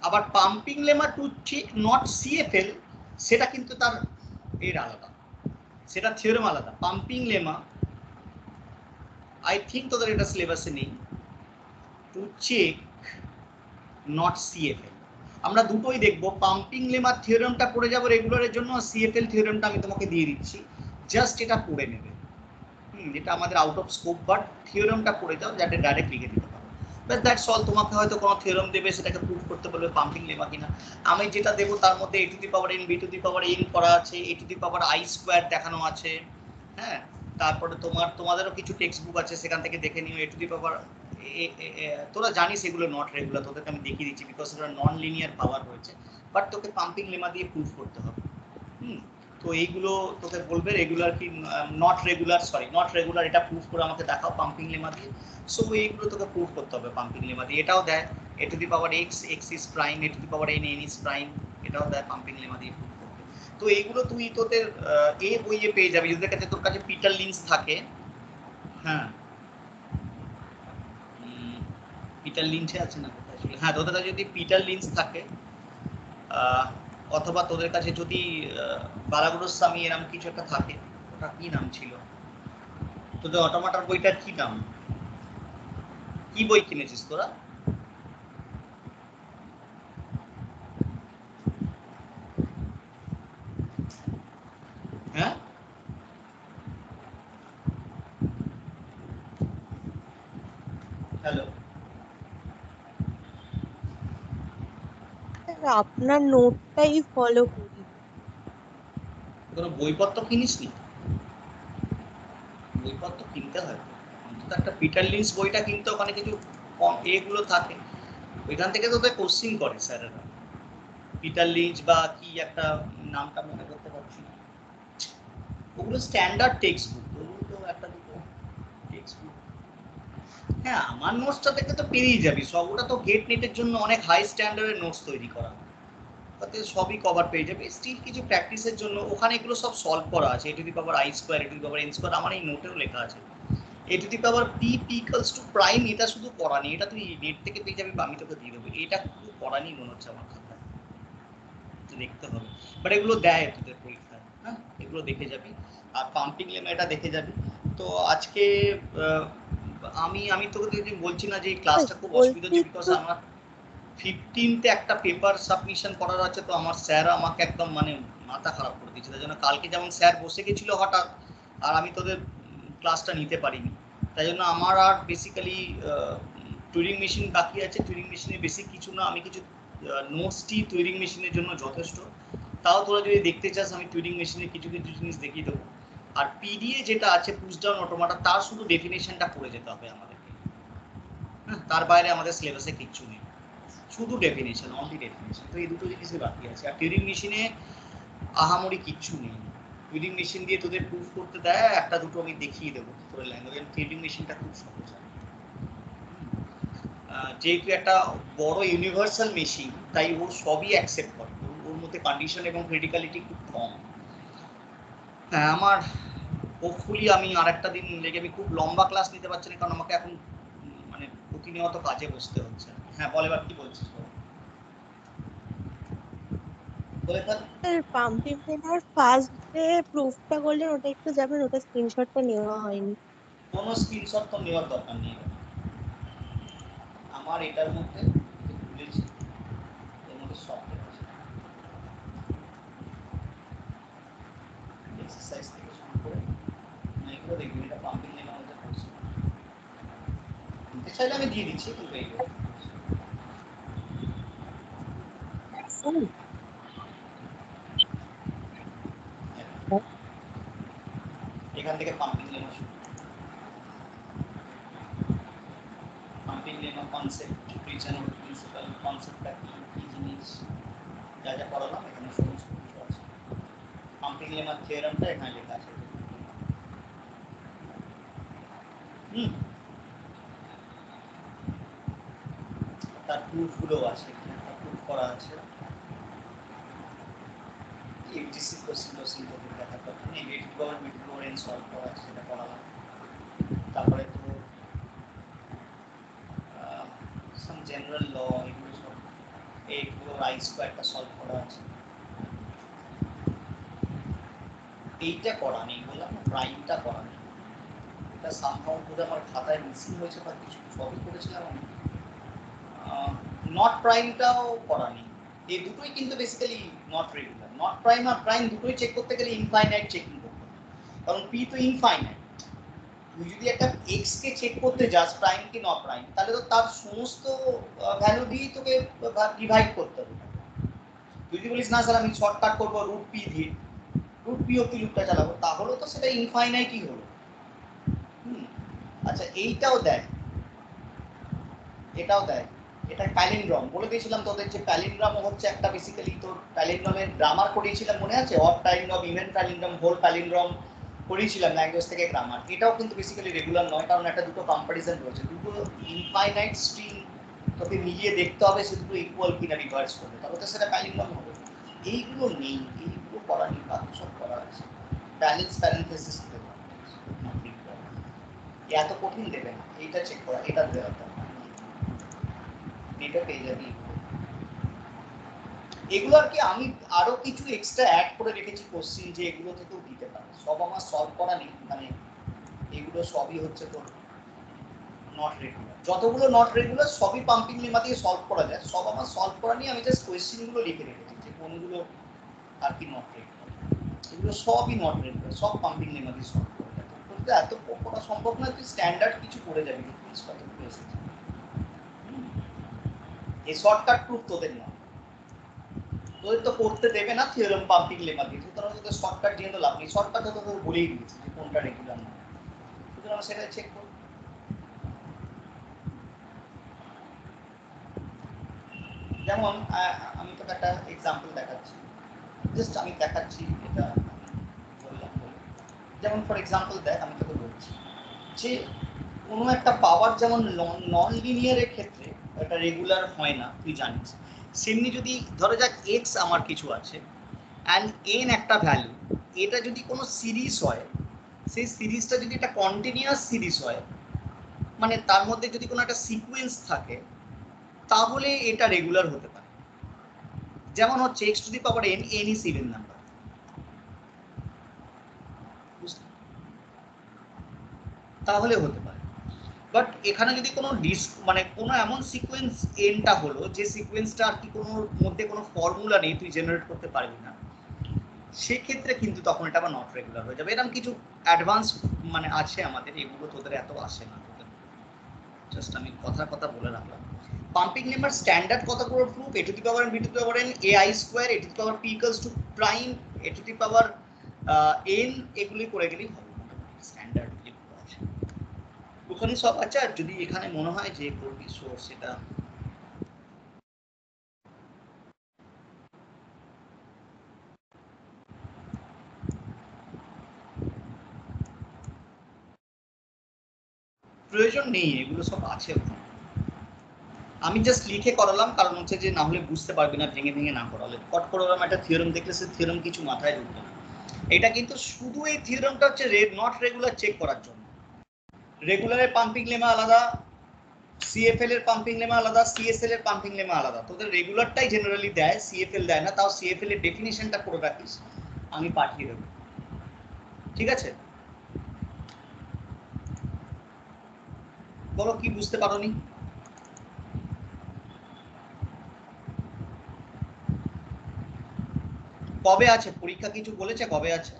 আবার pumping lemma to check not CFL, সেটা কিন্তু তার এর আলাদা, সেটা থিওরেম আলাদা। পাম্পিং লেমা আই থিঙ্ক তোদের এটা সিলেবাসে নেই, টু চেক নট সিএফএল। আমরা দুটোই দেখব। পাম্পিং লেমার থিওরেমটা পড়ে যাব রেগুলারের জন্য, সিএফএল থিওরেমটা আমি তোমাকে দিয়ে দিচ্ছি, জাস্ট এটা পড়ে নেবে। এটা আমাদের আউট অফ স্কোপ, বাট থিওরেমটা পড়ে যাও যাতে ডাইরেক্ট লিখে দিতে পারো। But that's all. তোমাকে হয়তো কোনো থিওরেম দেবে, সেটাকে প্রুভ করতে বলবে পাম্পিং লেমা কিনা। আমি যেটা দেবো তার মধ্যে a to the power n b to the power n করা আছে, a to the power i square দেখানো আছে। হ্যাঁ, তারপরে তোমাদেরও কিছু টেক্সট বুক আছে, সেখান থেকে দেখে নিও। a টু দি পাওয়ার তোরা জানিস এগুলো নট রেগুলার, তোদেরকে আমি দেখিয়ে দিচ্ছি বিকজ ওরা নন লিনিয়ার পাওয়ার হয়েছে, বাট তোকে পাম্পিং লেমা দিয়ে প্রুভ করতে হবে। তো এইগুলো তোকে বলবে রেগুলার কি not regular, sorry not regular, এটা প্রুফ করে আমাকে দেখাও পাম্পিং লেমা দিয়ে। সো এইগুলো তোকে প্রুফ করতে হবে পাম্পিং লেমা দিয়ে। এটাও দেয় a to the power x x is prime, a to the power n n is prime, এটাও দেয় পাম্পিং লেমা দিয়ে প্রুফ করতে। তো এইগুলো তুই তোদের এ বইয়ে পেয়ে যাবি যদি তোর কাছে পিটার লিঞ্চ থাকে। হ্যাঁ, পিটার লিঞ্চে আছে না কোথায়? হ্যাঁ, তোদের কাছে যদি পিটার লিঞ্চ থাকে, অথবা তোদের কাছে যদি বালাগুরুস্বামী এরকম কিছু একটা থাকে, ওটা কি নাম ছিল তোদের অটোমাটার বইটার, কি নাম, কি বই কিনেছিস তোরা? হ্যাঁ, হ্যালো, আপনার নোটটাই ফলো করি। কোনো বইপত্র কিনিস নি? বইপত্র কিনতে হয়, অন্তত একটা পিটার লিঞ্চ বইটা কিনতে, ওখানে কিছু কম এগুলো থাকে, ওইখান থেকে তোদের কোশ্চিন করে স্যারেরা। পিটার লিঞ্চ বা কি একটা নামটা মনে করতে পারছি না, ওগুলো স্ট্যান্ডার্ড টেক্সট বুক, ওগুলো তো একটা দুটো টেক্সট বুক। হ্যাঁ, আমার নোটসটা থেকে তো পেরিয়ে যাবি সব, ওটা তো গেট নেটের জন্য অনেক হাই স্ট্যান্ডার্ডের নোটস তৈরি করা, তাতে সবই কভার পেয়ে যাবে। স্টিল কিছু প্র্যাকটিসের জন্য ওখানে এগুলো সব সলভ করা আছে। a to the power i square, a to the power n square, আমার এই নোটেও লেখা আছে। a to the power p equals to prime, এটা শুধু পড়া নেই, এটা তুই নেট থেকে পেয়ে যাবি, আমি তোকে দিয়ে দেবো। এটা শুধু পড়া নেই মনে হচ্ছে আমার খাতায়, দেখতে হবে। বাট এগুলো দেয় তোদের পরীক্ষায়, হ্যাঁ, এগুলো দেখে যাবি। আর পাম্পিং লেমা এটা দেখে যাবি। তো আজকে আমি তোকে বলছি না যে এই ক্লাসটা খুব অসুবিধা হচ্ছে, বিকজ আমার 15তে একটা পেপার সাবমিশন করার আছে। তো আমার স্যার আমাকে একদম মানে মাথা খারাপ করে দিয়েছে, তাই জন্য কালকে যেমন স্যার বসে গেছিল হঠাৎ, আর আমি তোদের ক্লাসটা নিতে পারিনি। তাই জন্য আমার আর বেসিক্যালি টুরিং মেশিন বাকি আছে। টুরিং মেশিনে বেশি কিছু না, আমি কিছু নোটসটি টুরিং মেশিনের জন্য যথেষ্ট। তাও তোরা যদি দেখতে চাস, আমি টুরিং মেশিনের কিছু কিছু জিনিস দেখিয়ে দেবো। আর পিডিএ যেটা আছে পুশ ডাউন অটোমাটা, তার শুধু ডেফিনেশনটা পড়ে যেতে হবে আমাদেরকে। হ্যাঁ, তার বাইরে আমাদের সিলেবাসে কিচ্ছু নেই, শুধু ডেফিনেশন, অনলি ডেফিনেশন। তো এই দুটো জিনিসই বাকি আছে। আর টুরিং মেশিনে আহামরি কিচ্ছু নেই। টুরিং মেশিন দিয়ে তোদের প্রুফ করতে দেয় একটা দুটো, আমি দেখিয়ে দেবো তোর ল্যাঙ্গুয়েজ। টুরিং মেশিনটা খুব সহজ। যেহেতু একটা বড় ইউনিভার্সাল মেশিন, তাই ও সবই অ্যাকসেপ্ট করে, ওর মধ্যে কন্ডিশন এবং ক্রিটিক্যালিটি খুব কম। হ্যাঁ, আমার হোপফুলি আমি আর একটা দিন লেগে, আমি খুব লম্বা ক্লাস নিতে পারছি না, কারণ আমাকে এখন মানে প্রতিনিয়ত কাজে বসতে হচ্ছে। হ্যাঁ বল, এবার কি বলছিস বলে থাক। পাম্পিং লেমার ফার্স্ট ডে প্রুফটা করলেন, ওটা একটু যাবেন, ওটা স্ক্রিনশটটা নেওয়া হয়নি। কোনো স্ক্রিনশট তো নেওয়ার দরকার নেই, আমার এটার মধ্যে খুলেছি, এর মধ্যে সব আছে এক্সারসাইজ থেকে শুরু করে। এগুলো দেখবি, এটা পাম্পিং লেমার মধ্যে পড়ছে, চাইলে আমি দিয়ে দিচ্ছি, কিন্তু এইগুলো এখান থেকে পাম্পিং লেমা শুরু। পাম্পিং লেমা কনসেপ্ট, প্রিজনাল প্রিন্সিপাল, কনসেপ্টটা কি জিনিস, যা যা পড়ালাম এখানে সমস্ত কিছু আছে। পাম্পিং লেমার থিওরেমটা এখানে লেখা আছে। তার প্রুফগুলো আছে, এখানে একটা প্রুফ করা আছে। এইচএসসি কোশ্চেন যদি দেখার কথা নেই, এটি গভর্নমেন্ট লোরেন সলভ করা আছে, সেটা করালাম। তারপরে তো সাম জেনারেল ল, এগুলো সব এইগুলো রাইসও একটা সলভ করা আছে। এইটা করা নেই, বললাম না, প্রাইমটা করা নেই। এটা সামহাউ বোধ আমার খাতায় মিসিং হয়েছে বা কিছু, সবই করেছিলাম আমি। নট প্রাইমটাও করা নেই। এই দুটোই কিন্তু basically not regular. Not prime আর প্রাইম দুটোই চেক করতে গেলে ইনফাইনাইট চেকিং করতে হবে, কারণ পি তো ইনফাইনাইট। তুই যদি একটা এক্স কে চেক করতে যাস প্রাইম কি নট প্রাইম, তাহলে তো তার সমস্ত ভ্যালু দিয়েই তোকে ডিভাইড করতে হবে। তুই যদি বলিস না স্যার আমি শর্টকাট করবো রুট পি দিয়ে, রুট পি অব্দি লুপটা চালাবো, তাহলে তো সেটা ইনফাইনাইটই হলো। আচ্ছা এইটাও দেয়, এটাও দেয়, এটা প্যালিন্ড্রম বলে দিয়েছিলাম তোদের, যে প্যালিন্ড্রম হচ্ছে একটা বেসিক্যালি তোর প্যালিন্ড্রমের গ্রামার করিয়েছিলাম মনে আছে, odd palindrome, even palindrome, whole palindrome করিয়েছিলাম ল্যাঙ্গুয়েজ থেকে গ্রামার। এটাও কিন্তু বেসিক্যালি রেগুলার নয়, কারণ একটা দুটো কম্পারিজন রয়েছে, দুটো ইনফাইনাইট স্ট্রিং তোকে মিলিয়ে দেখতে হবে সে দুটো ইকুয়াল কিনা রিভার্স করবে, তাহলে তো সেটা প্যালিন্ড্রম হবে। এইগুলো নেই, এইগুলো করা নেই, বাকি সব করা আছে। ব্যালেন্স প্যারেন্থেসিস এত কঠিন দেবে না, এইটা চেক করা, এটা দেওয়া এটা পেয়ে যাবি। এগুলো আর কি আমি আরো কিছু এক্সট্রা অ্যাড করে রেখেছি কোশ্চেন, যে এগুলো থেকেও দিতে পারে। সব আমার সলভ করা নেই, মানে এগুলো সবই হচ্ছে তোর নট রেগুলার। যতগুলো নট রেগুলার সবই পাম্পিং লেমা দিয়ে সলভ করা যায়, সব আমার সলভ করা নিয়ে আমি জাস্ট কোশ্চেনগুলো লিখে রেখেছি যে কোনগুলো আর কি নট রেগুলার। এগুলো সবই নট রেগুলার, সব পাম্পিং লেমা দিয়ে সলভ করা যায়। তো এত পড়া সম্ভব না, তুই স্ট্যান্ডার্ড কিছু করে যাবি, প্লিজ কতগুলো এসেছে। এই শর্টকাট প্রুফ তোদের না, তোদের তো করতে দেবে না থিওরেম পাম্পিং লেমা দিয়ে, সুতরাং তোদের শর্টকাট দিয়ে তো লাভ নেই। শর্টকাট তো তোদের বলেই দিয়েছে যে কোনটা রেগুলার না, সুতরাং সেটা চেক কর। যেমন আমি তোকে একটা এক্সাম্পল দেখাচ্ছি, জাস্ট আমি দেখাচ্ছি, এটা বললাম বলে। যেমন ফর এক্সাম্পল দেখ, আমি তোকে বলছি যে কোনো একটা পাওয়ার যেমন নন লিনিয়ারের ক্ষেত্রে এটা রেগুলার হয় না, তুই জানিস। সেমনি যদি ধরো যাক এক্স আমার কিছু আছে অ্যান্ড এন একটা ভ্যালু, এটা যদি কোনো সিরিজ হয়, সেই সিরিজটা যদি একটা কন্টিনিউয়াস সিরিজ হয়, মানে তার মধ্যে যদি কোনো একটা সিকোয়েন্স থাকে, তাহলে এটা রেগুলার হতে পারে। যেমন হচ্ছে x two the power N, N is even number, তাহলে হতে পারে। বাট এখানে যদি কোনো মানে কোনো এমন সিকোয়েন্স এনটা হলো যে সিকোয়েন্সটা আর কি কোনো মধ্যে কোনো ফর্মুলা নেই, তুই জেনারেট করতে পারবি না, সেক্ষেত্রে কিন্তু তখন এটা আবার নট রেগুলার হয়ে যাবে। এরকম কিছু অ্যাডভান্স মানে আছে আমাদের, এগুলো তোদের এত আসে না, তোদের জাস্ট আমি কথা বলে রাখলাম। পাম্পিং লেমার স্ট্যান্ডার্ড কতগুলো proof, a to the power n, b to the power n, a i square, a to the power p equals to prime, a to the power n, এগুলি করে গেলেই হবে। স্ট্যান্ডার্ড যেগুলো আছে ওখানে সব আছে। আর যদি এখানে মনে হয় যে করবি সোর্স, এটা প্রয়োজন নেই, এগুলো সব আছে ওখানে। আমি জাস্ট লিখে করালাম, কারণ হচ্ছে যে না হলে বুঝতে পারবি না, ভেঙে ভেঙে না করালে। কট করলাম একটা থিওরেম, দেখলে সে থিওরেম কিছু মাথায় ঢুকবে না। এটা কিন্তু শুধু এই থিওরেমটা হচ্ছে নট রেগুলার চেক করার জন্য। রেগুলারের পাম্পিং লেমা আলাদা, সিএফএল এর পাম্পিং লেমা আলাদা, সিএসএল এর পাম্পিং লেমা আলাদা। তোদের রেগুলারটাই জেনারেলি দেয়, সিএফএল দেয় না। তাও সিএফএল এর ডেফিনিশনটা করে রাখিস, আমি পাঠিয়ে দেবো, ঠিক আছে? বলো কি বুঝতে পারোনি? কবে আছে পরীক্ষা, কিছু বলেছে কবে আছে?